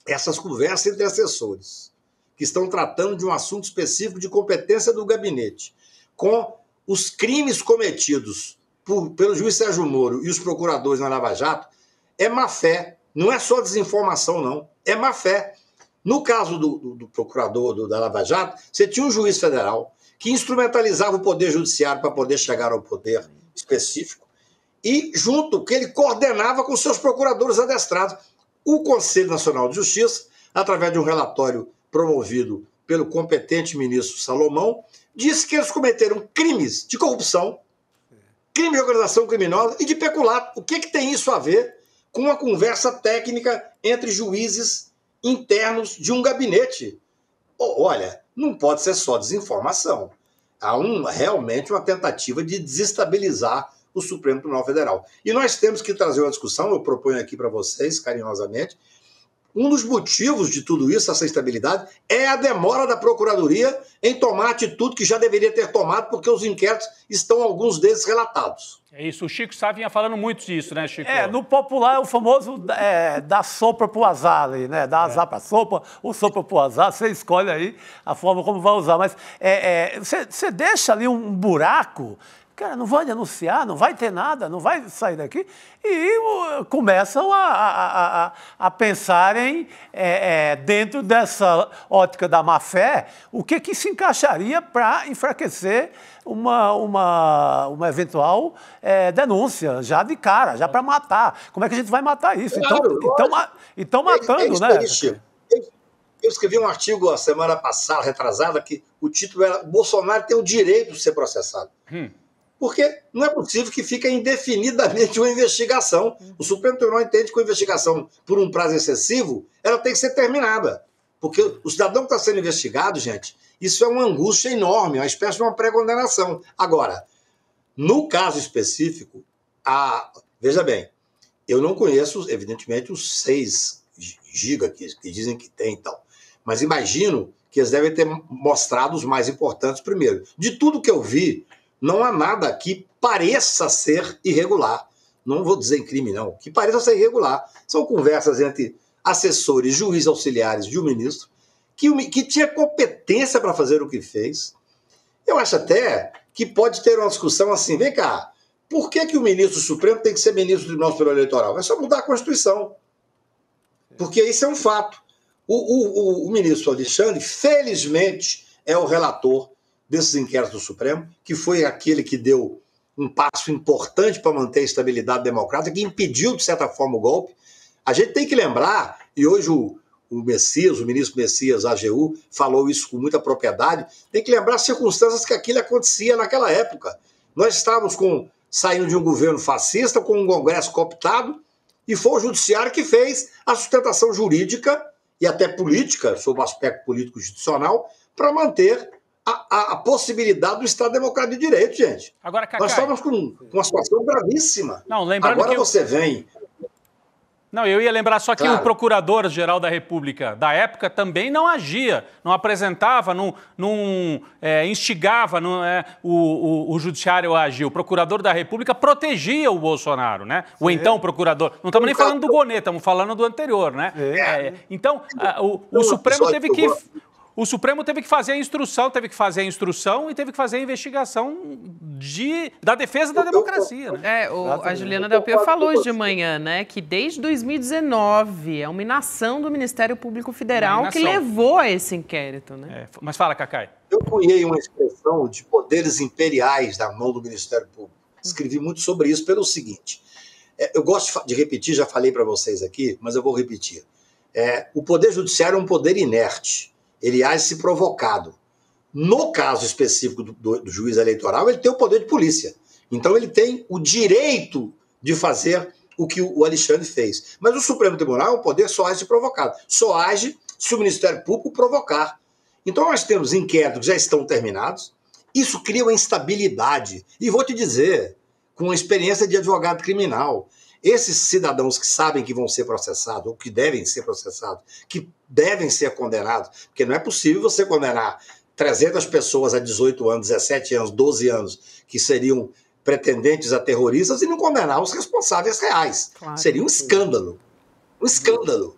essas conversas entre assessores que estão tratando de um assunto específico de competência do gabinete com os crimes cometidos pelo juiz Sérgio Moro e os procuradores na Lava Jato é má fé. Não é só desinformação, não. É má fé. No caso do procurador da Lava Jato, você tinha um juiz federal que instrumentalizava o poder judiciário para poder chegar ao poder específico e, junto, que ele coordenava com seus procuradores adestrados. O Conselho Nacional de Justiça, através de um relatório promovido pelo competente ministro Salomão, disse que eles cometeram crimes de corrupção, crime de organização criminosa e de peculato. O que tem isso a ver com uma conversa técnica entre juízes internos de um gabinete? Olha, não pode ser só desinformação. Há realmente uma tentativa de desestabilizar o Supremo Tribunal Federal. E nós temos que trazer uma discussão, eu proponho aqui para vocês, carinhosamente, um dos motivos de tudo isso, essa instabilidade, é a demora da Procuradoria em tomar a atitude que já deveria ter tomado, porque os inquéritos estão, alguns deles, relatados.
É isso, o Chico Sá vinha falando muito disso, né, Chico?
No popular é o famoso dar sopa pro azar ali, né? Dar azar pra sopa ou sopa pro azar, você escolhe aí a forma como vai usar. Mas você deixa ali um buraco, cara, não vai denunciar, não vai ter nada, não vai sair daqui, e começam a pensarem dentro dessa ótica da má-fé, o que se encaixaria para enfraquecer uma eventual denúncia, já de cara, já para matar. Como é que a gente vai matar isso?
Claro,
então matando, né?
Eu escrevi um artigo a semana passada, retrasada, que o título era Bolsonaro tem o direito de ser processado. Porque não é possível que fique indefinidamente uma investigação. O Supremo Tribunal entende que a investigação, por um prazo excessivo, ela tem que ser terminada. Porque o cidadão que está sendo investigado, gente, isso é uma angústia enorme, uma espécie de uma pré-condenação. Agora, no caso específico, veja bem, eu não conheço, evidentemente, os 6 GB que dizem que tem e tal. Mas imagino que eles devem ter mostrado os mais importantes primeiro. De tudo que eu vi, não há nada que pareça ser irregular. Não vou dizer em crime, não. Que pareça ser irregular. São conversas entre assessores, juízes auxiliares de um ministro, que tinha competência para fazer o que fez. Eu acho até que pode ter uma discussão assim, vem cá, por que o ministro Supremo tem que ser ministro do Tribunal Superior Eleitoral? É só mudar a Constituição. Porque isso é um fato. O ministro Alexandre, felizmente, é o relator desses inquéritos do Supremo, que foi aquele que deu um passo importante para manter a estabilidade democrática, que impediu, de certa forma, o golpe. A gente tem que lembrar, e hoje o ministro Messias, AGU, falou isso com muita propriedade, tem que lembrar as circunstâncias que aquilo acontecia naquela época. Nós estávamos saindo de um governo fascista, com um Congresso cooptado, e foi o Judiciário que fez a sustentação jurídica e até política, sob o aspecto político-institucional, para manter a possibilidade do Estado Democrático de Direito, gente.
Agora, Cacai,
nós estávamos com uma situação gravíssima.
Não, lembrando
agora
que
você vem...
Não, eu ia lembrar só que o Procurador-Geral da República da época também não agia, não apresentava, não instigava o Judiciário a agir. O Procurador da República protegia o Bolsonaro, né? O então Procurador. Não estamos nem falando do Gonê, estamos falando do anterior, né? Então, o Supremo teve que... O Supremo teve que fazer a instrução, e teve que fazer a investigação da defesa da democracia. Né?
A Juliana Del Pio falou hoje de manhã, né, que desde 2019 é uma inação do Ministério Público Federal que levou a esse inquérito. Né?
Mas fala, Cacai.
Eu cunhei uma expressão de poderes imperiais da mão do Ministério Público. Escrevi muito sobre isso pelo seguinte. Eu gosto de repetir, já falei para vocês aqui, mas eu vou repetir. O Poder Judiciário é um poder inerte. Ele age se provocado. No caso específico do juiz eleitoral, ele tem o poder de polícia. Então ele tem o direito de fazer o que o Alexandre fez. Mas o Supremo Tribunal é um poder só age se provocado. Só age se o Ministério Público provocar. Então nós temos inquéritos que já estão terminados. Isso cria uma instabilidade. E vou te dizer, com a experiência de advogado criminal, esses cidadãos que sabem que vão ser processados, ou que devem ser processados, que devem ser condenados, porque não é possível você condenar 300 pessoas a 18 anos, 17 anos, 12 anos, que seriam pretendentes a terroristas, e não condenar os responsáveis reais. Claro. Seria um escândalo. Um escândalo.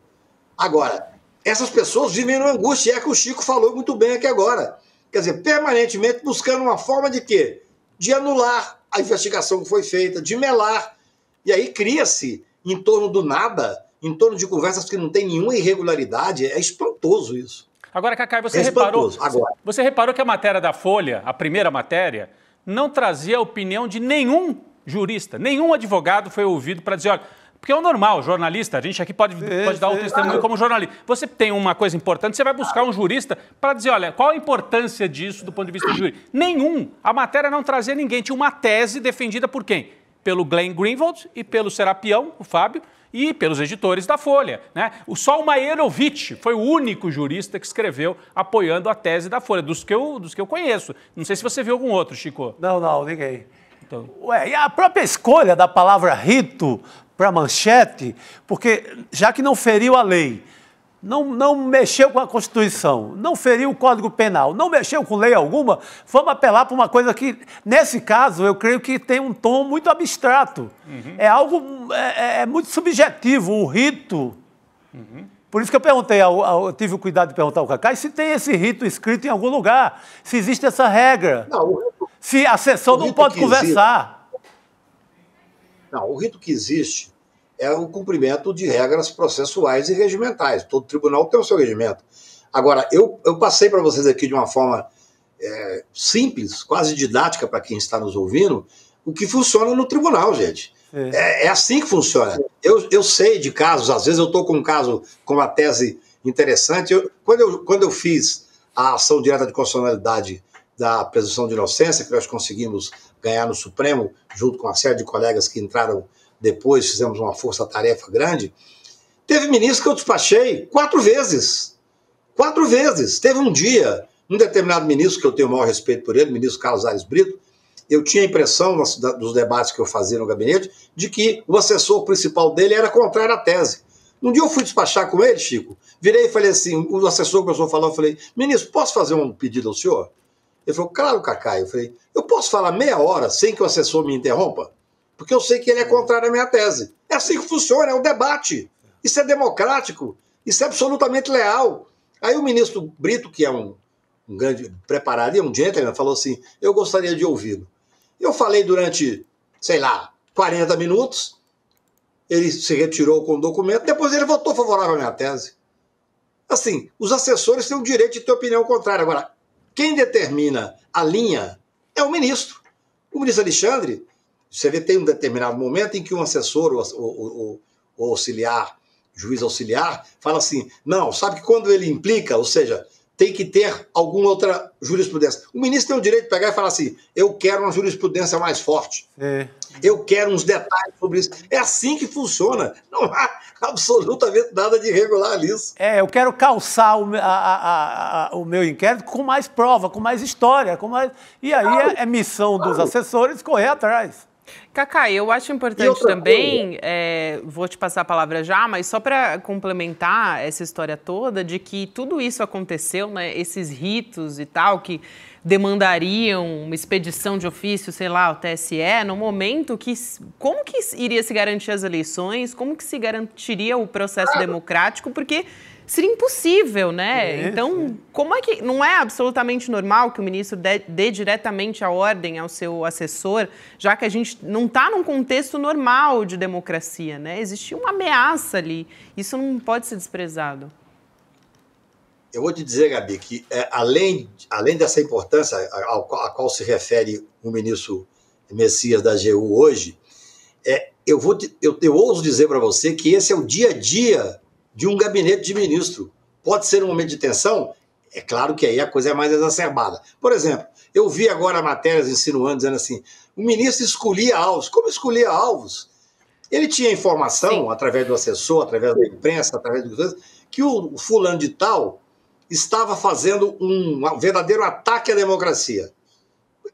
Agora, essas pessoas vivem numa angústia, e é que o Chico falou muito bem aqui agora. Quer dizer, permanentemente buscando uma forma de quê? De anular a investigação que foi feita, de melar. E aí cria-se, em torno do nada, em torno de conversas que não tem nenhuma irregularidade. É espantoso isso.
Agora, Cacai, você reparou que a matéria da Folha, a primeira matéria, não trazia a opinião de nenhum jurista, nenhum advogado foi ouvido para dizer, olha, porque é o normal, jornalista, a gente aqui pode dar um testemunho como jornalista. Você tem uma coisa importante, você vai buscar um jurista para dizer, olha, qual a importância disso do ponto de vista jurídico? Nenhum. A matéria não trazia ninguém. Tinha uma tese defendida por quem? Pelo Glenn Greenwald e pelo Serapião, o Fábio, e pelos editores da Folha. Né? Só o Maierovitch foi o único jurista que escreveu apoiando a tese da Folha, dos que eu conheço. Não sei se você viu algum outro, Chico.
Não, ninguém. Então... e a própria escolha da palavra rito para manchete, porque já que não feriu a lei, não mexeu com a Constituição, não feriu o Código Penal, não mexeu com lei alguma, vamos apelar para uma coisa que, nesse caso, eu creio que tem um tom muito abstrato. Uhum. É algo muito subjetivo, um rito. Uhum. Por isso que eu perguntei, eu tive o cuidado de perguntar ao Cacai se tem esse rito escrito em algum lugar, se existe essa regra, se a sessão não pode conversar.
O rito que existe é o cumprimento de regras processuais e regimentais. Todo tribunal tem o seu regimento. Agora, eu passei para vocês aqui de uma forma simples, quase didática para quem está nos ouvindo, o que funciona no tribunal, gente. É assim que funciona. Eu sei de casos, às vezes eu estou com um caso com uma tese interessante. Quando eu fiz a ação direta de constitucionalidade da presunção de inocência, que nós conseguimos ganhar no Supremo, junto com uma série de colegas que entraram depois, fizemos uma força-tarefa grande, teve ministro que eu despachei 4 vezes. 4 vezes. Teve um dia, um determinado ministro, que eu tenho o maior respeito por ele, o ministro Carlos Aires Brito, eu tinha a impressão, dos debates que eu fazia no gabinete, de que o assessor principal dele era contrário à tese. Um dia eu fui despachar com ele, Chico, virei e falei assim, o assessor que o senhor falou, eu falei, ministro, posso fazer um pedido ao senhor? Ele falou, claro, Cacá. Eu falei, eu posso falar meia hora sem que o assessor me interrompa? Porque eu sei que ele é contrário à minha tese. É assim que funciona, é um debate. Isso é democrático, isso é absolutamente leal. Aí o ministro Brito, que é um grande preparado e um gentleman, falou assim, eu gostaria de ouvi-lo. Eu falei durante, sei lá, 40 minutos, ele se retirou com o documento, depois ele votou favorável à minha tese. Assim, os assessores têm o direito de ter opinião contrária. Agora, quem determina a linha é o ministro. O ministro Alexandre, você vê, tem um determinado momento em que um assessor, o auxiliar, juiz auxiliar, fala assim, não, sabe que quando ele implica, ou seja, tem que ter alguma outra jurisprudência. O ministro tem o direito de pegar e falar assim, eu quero uma jurisprudência mais forte. Eu quero uns detalhes sobre isso. É assim que funciona. Não há absolutamente nada de irregular nisso.
Eu quero calçar o meu inquérito com mais prova, com mais história. E aí é missão dos assessores correr atrás.
Cacá, eu acho importante também, vou te passar a palavra já, mas só para complementar essa história toda, de que tudo isso aconteceu, né, esses ritos e tal, que demandariam uma expedição de ofício, sei lá, ao TSE, no momento que... Como que iria se garantir as eleições? Como que se garantiria o processo democrático? Porque seria impossível, né? Então, como é que... Não é absolutamente normal que o ministro dê diretamente a ordem ao seu assessor, já que a gente não está num contexto normal de democracia, né? Existe uma ameaça ali. Isso não pode ser desprezado.
Eu vou te dizer, Gabi, que além dessa importância a qual se refere o ministro Messias da AGU hoje, eu ouso dizer para você que esse é o dia a dia de um gabinete de ministro. Pode ser um momento de tensão? É claro que aí a coisa é mais exacerbada. Por exemplo, eu vi agora matérias insinuando, dizendo assim, o ministro escolhia alvos. Como escolhia alvos? Ele tinha informação, através do assessor, através da imprensa, através do... que o fulano de tal estava fazendo um verdadeiro ataque à democracia.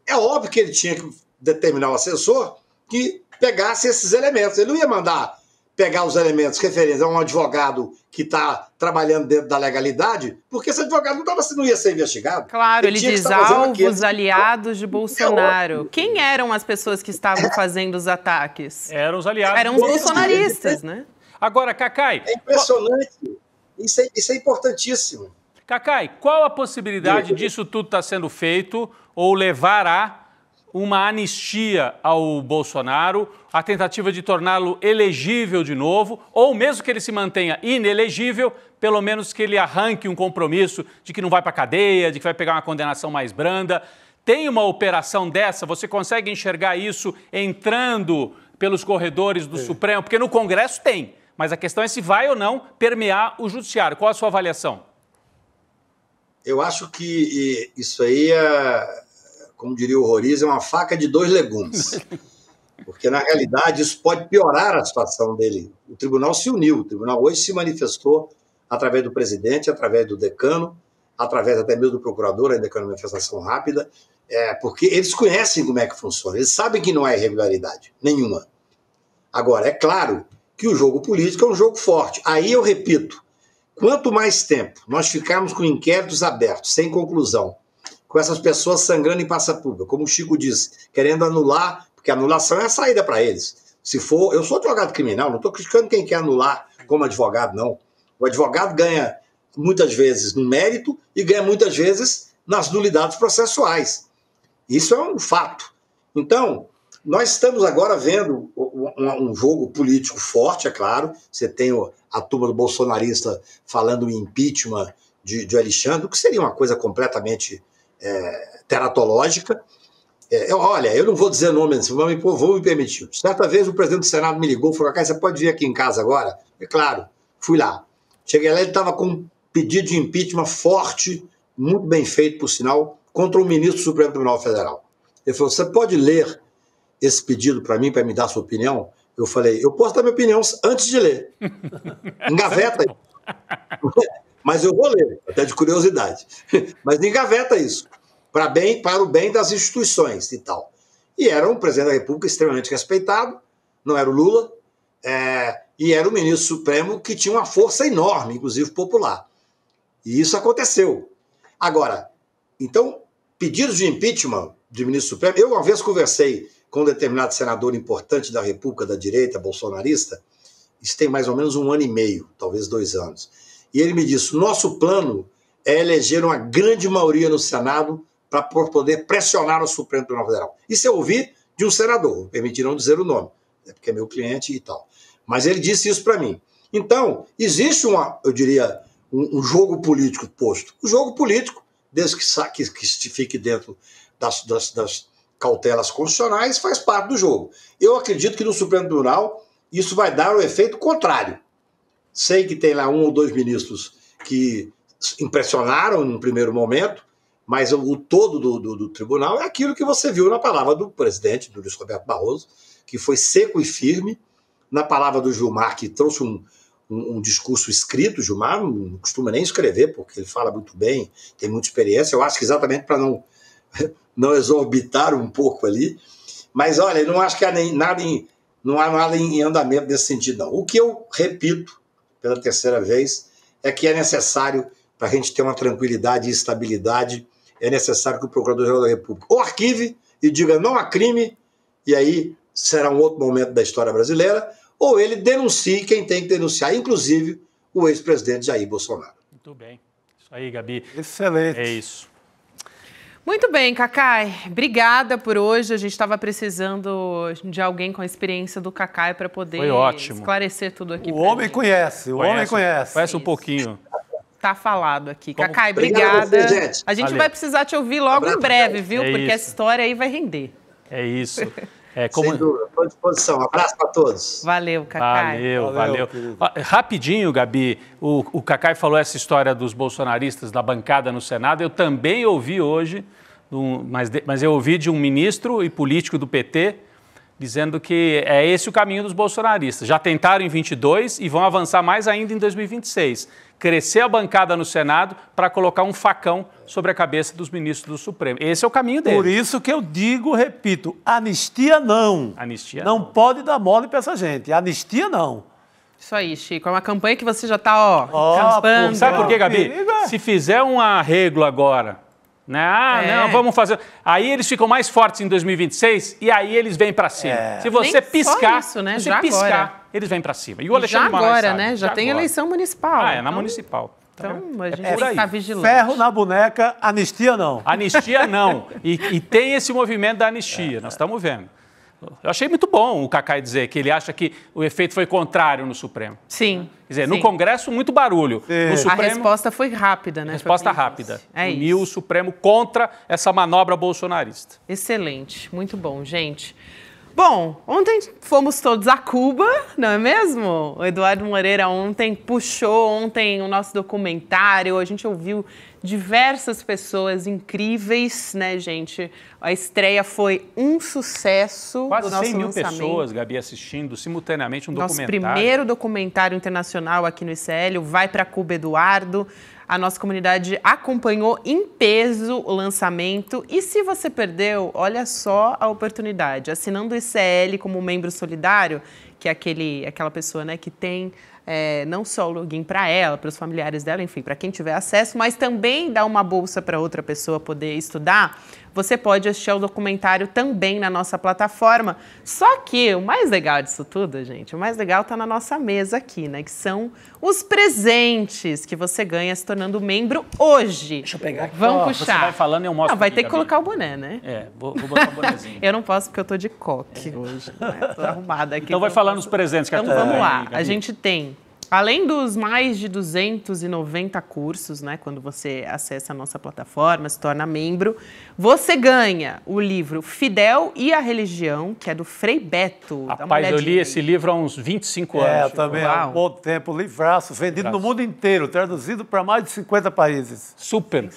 É óbvio que ele tinha que determinar o assessor que pegasse esses elementos. Ele não ia mandar pegar os elementos referentes a um advogado que está trabalhando dentro da legalidade, porque esse advogado não ia ser investigado.
Claro, ele diz alvos aliados de Bolsonaro. Quem eram as pessoas que estavam fazendo os ataques?
Eram os aliados.
Eram os bolsonaristas, né?
Agora, Cacai...
É impressionante. Isso é importantíssimo.
Cacai, qual a possibilidade disso tudo estar sendo feito ou levar a uma anistia ao Bolsonaro, a tentativa de torná-lo elegível de novo, ou mesmo que ele se mantenha inelegível, pelo menos que ele arranque um compromisso de que não vai para a cadeia, de que vai pegar uma condenação mais branda? Tem uma operação dessa? Você consegue enxergar isso entrando pelos corredores do Supremo? Porque no Congresso tem, mas a questão é se vai ou não permear o Judiciário. Qual a sua avaliação?
Eu acho que isso aí como diria o Roriz, é uma faca de 2 legumes. Porque, na realidade, isso pode piorar a situação dele. O tribunal se uniu, o tribunal hoje se manifestou através do presidente, através do decano, através até mesmo do procurador, ainda que é uma manifestação rápida, porque eles conhecem como é que funciona, eles sabem que não há irregularidade nenhuma. Agora, é claro que o jogo político é um jogo forte. Aí eu repito, quanto mais tempo nós ficarmos com inquéritos abertos, sem conclusão, com essas pessoas sangrando em praça pública, como o Chico disse, querendo anular, porque a anulação é a saída para eles. Se for, eu sou advogado criminal, não estou criticando quem quer anular como advogado, não. O advogado ganha muitas vezes no mérito e ganha muitas vezes nas nulidades processuais. Isso é um fato. Então, nós estamos agora vendo um jogo político forte, é claro. Você tem a turma do bolsonarista falando em impeachment de Alexandre, que seria uma coisa completamente teratológica. Olha, eu não vou dizer nome, vou me permitir. Certa vez o presidente do Senado me ligou e falou: "Cacá, você pode vir aqui em casa agora?" É claro, fui lá. Cheguei lá, ele estava com pedido de impeachment forte, muito bem feito, por sinal, contra o ministro do Supremo Tribunal Federal. Ele falou, você pode ler esse pedido para mim, para me dar a sua opinião? Eu falei, eu posso dar minha opinião antes de ler. Engaveta isso. Mas eu vou ler, até de curiosidade. Mas engaveta isso, para o bem das instituições e tal. E era um presidente da República extremamente respeitado, não era o Lula, e era o ministro supremo que tinha uma força enorme, inclusive popular. E isso aconteceu. Agora, então, pedidos de impeachment de ministro supremo, eu uma vez conversei com um determinado senador importante da República da direita, bolsonarista, isso tem mais ou menos 1 ano e meio, talvez 2 anos. E ele me disse, nosso plano é eleger uma grande maioria no Senado para poder pressionar o Supremo Tribunal Federal. Isso eu ouvi de um senador, permitiram dizer o nome, porque é meu cliente e tal. Mas ele disse isso para mim. Então, existe eu diria, um jogo político posto. O jogo político, desde que fique dentro das cautelas constitucionais, faz parte do jogo. Eu acredito que no Supremo Tribunal isso vai dar o efeito contrário. Sei que tem lá 1 ou 2 ministros que impressionaram no primeiro momento, mas o todo do tribunal é aquilo que você viu na palavra do presidente, do Luiz Roberto Barroso, que foi seco e firme, na palavra do Gilmar, que trouxe um discurso escrito. Gilmar não costuma nem escrever, porque ele fala muito bem, tem muita experiência, eu acho que exatamente para não exorbitar um pouco ali. Mas, olha, eu não acho que não há nada em andamento nesse sentido, não. O que eu repito, pela 3ª vez, é que é necessário, para a gente ter uma tranquilidade e estabilidade, é necessário que o Procurador-Geral da República o arquive e diga não há crime, e aí será um outro momento da história brasileira, ou ele denuncie quem tem que denunciar, inclusive o ex-presidente Jair Bolsonaro.
Muito bem. Isso aí, Gabi.
Excelente.
É isso.
Muito bem, Cacai. Obrigada por hoje. A gente estava precisando de alguém com a experiência do Cacai para poder esclarecer tudo aqui.
O homem conhece, o homem conhece.
Conhece um pouquinho.
Tá falado aqui. Cacai, obrigada. A gente vai precisar te ouvir logo em breve, viu? Porque essa história aí vai render.
É isso.
Sem dúvida, estou à disposição. Um abraço para todos.
Valeu, Cacai.
Valeu. Rapidinho, Gabi, o Cacai falou essa história dos bolsonaristas da bancada no Senado. Eu também ouvi hoje, mas eu ouvi de um ministro e político do PT dizendo que é esse o caminho dos bolsonaristas. Já tentaram em 22 e vão avançar mais ainda em 2026. Crescer a bancada no Senado para colocar um facão sobre a cabeça dos ministros do Supremo. Esse é o caminho deles.
Por isso que eu digo, repito, anistia não.
Anistia
não. Não pode dar mole para essa gente. Anistia não.
Isso aí, Chico. É uma campanha que você já está, campando.
Sabe por quê, Gabi? Se fizer um arreglo agora, né? Não, vamos fazer. Aí eles ficam mais fortes em 2026 e aí eles vêm para cima. Se você piscar,
isso, né?
você piscar, agora. Eles vêm para cima. E o Alexandre
já agora, né? Já tem agora. Eleição municipal.
Na municipal.
Então, a gente tem que estar vigilante.
Ferro na boneca, anistia não.
Anistia não. E tem esse movimento da anistia, nós estamos vendo. Eu achei muito bom o Cacai dizer que ele acha que o efeito foi contrário no Supremo.
Sim.
Quer dizer, no Congresso, muito barulho. No Supremo,
a resposta foi rápida, né?
Resposta rápida. Uniu o Supremo contra essa manobra bolsonarista.
Excelente. Muito bom, gente. Bom, ontem fomos todos a Cuba, não é mesmo? O Eduardo Moreira puxou o nosso documentário, a gente ouviu diversas pessoas incríveis, né, gente? A estreia foi um sucesso.
Quase
do nosso
100 mil
lançamento.
Pessoas, Gabi, assistindo simultaneamente um documentário.
Nosso primeiro documentário internacional aqui no ICL, Vai para Cuba, Eduardo. A nossa comunidade acompanhou em peso o lançamento. E se você perdeu, olha só a oportunidade. Assinando o ICL como membro solidário, que é aquela pessoa, né, que tem não só o login para ela, para os familiares dela, enfim, para quem tiver acesso, mas também dá uma bolsa para outra pessoa poder estudar, você pode assistir ao documentário também na nossa plataforma. Só que o mais legal disso tudo, gente, o mais legal está na nossa mesa aqui, né? Que são os presentes que você ganha se tornando membro hoje.
Deixa eu pegar aqui.
Vamos puxar.
Você vai falando e eu mostro.
Não, vai
aqui,
ter que
Gabi.
colocar o boné, né?
Vou botar o bonézinho.
Eu não posso porque eu tô de coque hoje, né? Tô arrumada aqui.
Então vai falando os presentes que
Então vamos lá. A gente tem Além dos mais de 290 cursos, né, quando você acessa a nossa plataforma, se torna membro, você ganha o livro Fidel e a Religião, que é do Frei Beto.
Rapaz, eu li esse livro há uns 25 anos.
Eu também há um bom tempo, livraço, vendido no mundo inteiro, traduzido para mais de 50 países.
Super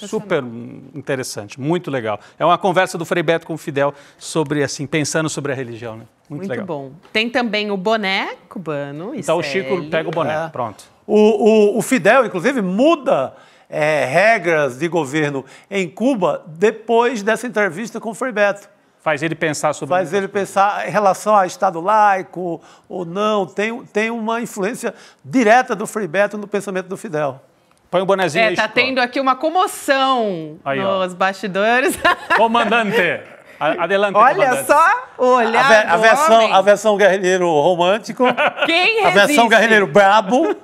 interessante, muito legal. É uma conversa do Frei Beto com o Fidel sobre, assim, pensando sobre a religião, né? Muito legal.
Bom. Tem também o boné cubano.
Então o Chico pega o boné, pronto.
O Fidel, inclusive, muda regras de governo em Cuba depois dessa entrevista com o Frei Beto.
Faz ele pensar sobre
Faz ele pensar em relação a Estado laico ou não. Tem uma influência direta do Frei Beto no pensamento do Fidel.
Põe o bonezinho aí.
Tá tendo aqui uma comoção aí, nos bastidores.
Comandante. Adelante,
olha só o olhar
a versão guerrilheiro romântico.
Quem resiste?
A versão guerrilheiro brabo.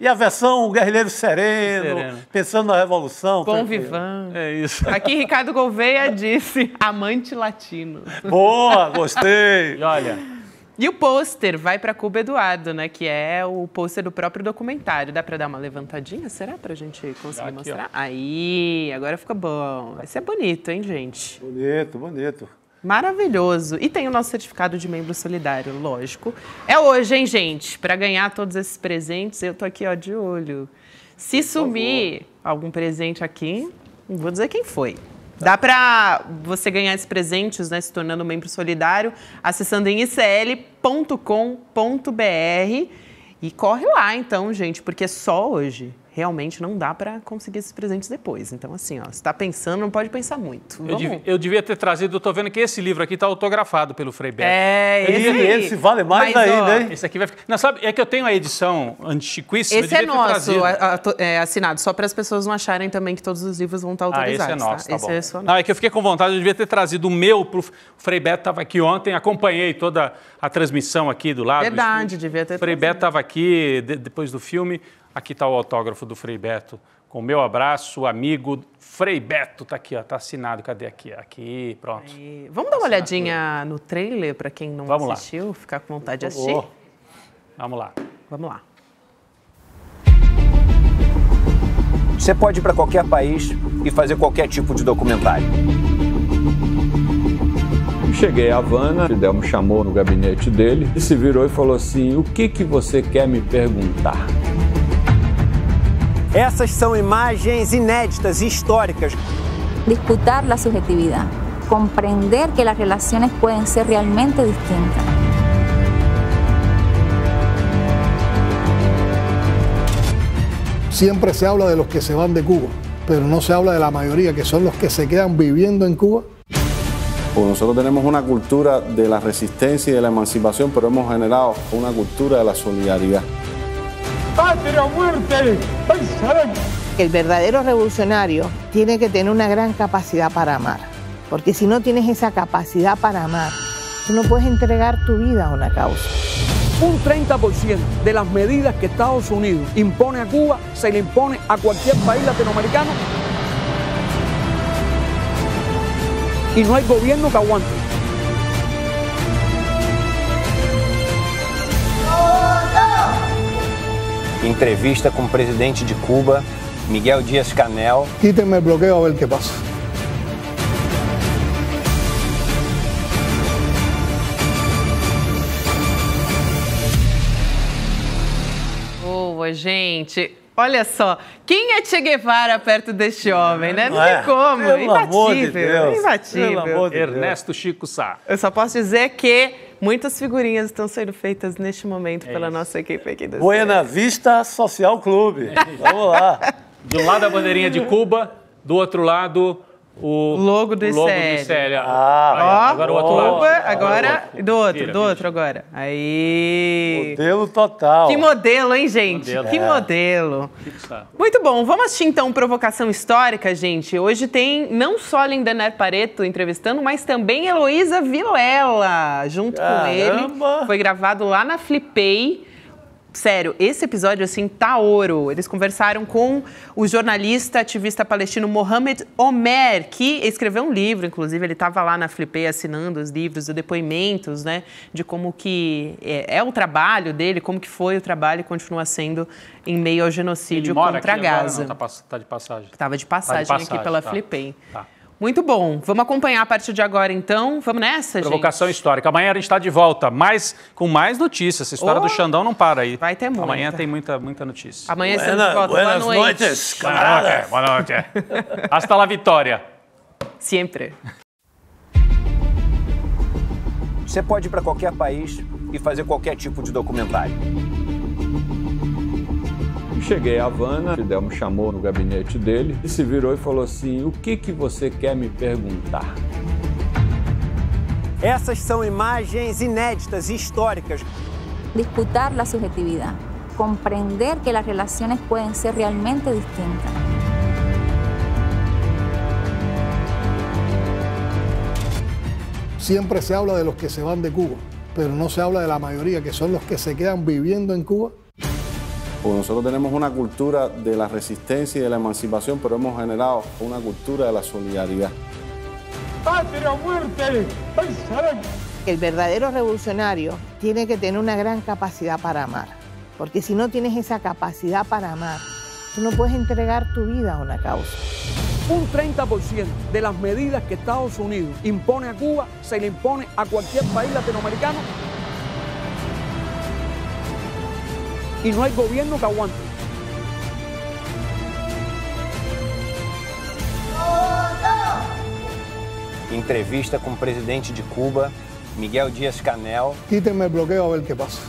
E a versão guerrilheiro sereno, pensando na revolução.
Bom vivant.
É isso.
Aqui Ricardo Gouveia disse, amante latino.
Boa, gostei.
E olha...
E o pôster vai para Cuba Eduardo, né? Que é o pôster do próprio documentário. Dá para dar uma levantadinha? Será pra gente conseguir mostrar? Ó. Aí, agora fica bom. Esse é bonito, hein, gente?
Bonito.
Maravilhoso. E tem o nosso certificado de membro solidário, lógico. É hoje, hein, gente? Para ganhar todos esses presentes, eu tô aqui, ó, de olho. Se sumir algum presente aqui, não vou dizer quem foi. Dá para você ganhar esses presentes, né, se tornando membro solidário, acessando em icl.com.br e corre lá, então, gente, porque só hoje realmente não dá para conseguir esses presentes depois. Então, assim, ó, se está pensando, não pode pensar muito.
Eu devia ter trazido, eu tô vendo que esse livro aqui está autografado pelo Frei Beto.
Esse vale mais ainda, hein?
Esse aqui vai ficar... Não, sabe, é que eu tenho a edição antiquíssima.
Esse é nosso, assinado, só para as pessoas não acharem também que todos os livros vão estar autorizados.
Esse é nosso, tá bom.
É só nosso.
Não, é que eu fiquei com vontade, eu devia ter trazido o meu pro Frei Beto, estava aqui ontem, acompanhei toda a transmissão aqui do lado.
Verdade, devia ter
Frei Beto estava aqui depois do filme. Aqui está o autógrafo do Frei Beto, com o meu abraço, amigo. Frei Beto está aqui, ó, tá assinado. Cadê aqui? Aqui, pronto.
Aí. Vamos dar uma olhadinha no trailer para quem não assistiu, ficar com vontade de assistir?
Vamos lá.
Vamos lá.
Você pode ir para qualquer país e fazer qualquer tipo de documentário.
Cheguei a Havana, Fidel me chamou no gabinete dele e se virou e falou assim: o que você quer me perguntar?
Essas são imagens inéditas e históricas.
Disputar a subjetividade, compreender que as relações podem ser realmente distintas.
Siempre se habla de los que se van de Cuba, pero no se habla de la mayoría, que son los que se quedan viviendo en Cuba.
Pues nosotros tenemos una cultura de la resistencia y de la emancipación, pero hemos generado una cultura de la solidaridad.
¡Patria o muerte! El verdadero revolucionario tiene que tener una gran capacidad para amar, porque si no tienes esa capacidad para amar, tú no puedes entregar tu vida a una causa.
Un 30% de las medidas que Estados Unidos impone a Cuba se le impone a cualquier país latinoamericano y no hay gobierno que aguante.
Entrevista com o presidente de Cuba, Miguel Díaz-Canel.
Quítenme el bloqueo a ver qué pasa.
Boa, gente. Olha só, quem é Che Guevara perto deste homem, né? Não tem como, imbatível, imbatível.
Ernesto Chico Sá.
Eu só posso dizer que muitas figurinhas estão sendo feitas neste momento pela nossa equipe aqui do
Buena Vista Social Clube. Vamos lá.
De um lado a bandeirinha de Cuba, do outro lado o
logo do ICL.
Agora o outro lado.
Agora do outro agora. Aí.
Modelo total.
Que modelo, hein, gente? Que modelo. Muito bom. Vamos assistir então Provocação Histórica, gente. Hoje tem não só Lindener Pareto entrevistando, mas também Heloísa Vilela junto com ele. Foi gravado lá na Flipei. sério, esse episódio, assim, tá ouro. Eles conversaram com o jornalista, ativista palestino Mohamed Omer, que escreveu um livro, inclusive, ele estava lá na Flipei assinando os livros, os depoimentos, né, de como que é o trabalho dele, como que foi o trabalho e continua sendo em meio ao genocídio contra Gaza.
Agora, não, tá de passagem.
Estava de passagem aqui pela Flipei.
Tá.
Muito bom. Vamos acompanhar a partir de agora, então. Vamos nessa, gente?
Provocação histórica. Amanhã a gente está de volta, com mais notícias. Essa história do Xandão não para aí.
Vai ter muita.
Amanhã tem muita notícia.
Amanhã estamos de volta. Boa noite.
Noites, camaradas.
Boa noite. Hasta la vitória.
Sempre.
Você pode ir para qualquer país e fazer qualquer tipo de documentário.
Cheguei a Havana, Fidel me chamou no gabinete dele e se virou e falou assim: o que você quer me perguntar?
Essas são imagens inéditas e históricas.
Disputar la subjetividad, comprender que las relaciones pueden ser realmente distintas.
Siempre se habla de los que se van de Cuba, pero no se habla de la mayoría, que son los que se quedan viviendo en Cuba.
Porque nosotros tenemos una cultura de la resistencia y de la emancipación, pero hemos generado una cultura de la solidaridad.
¡Patria o muerte! El verdadero revolucionario tiene que tener una gran capacidad para amar, porque si no tienes esa capacidad para amar, tú no puedes entregar tu vida a una causa.
Un 30% de las medidas que Estados Unidos impone a Cuba se le impone a cualquier país latinoamericano y no hay gobierno que aguante.
Entrevista com o presidente de Cuba, Miguel Díaz-Canel.
Quítenme el bloqueo a ver qué pasa.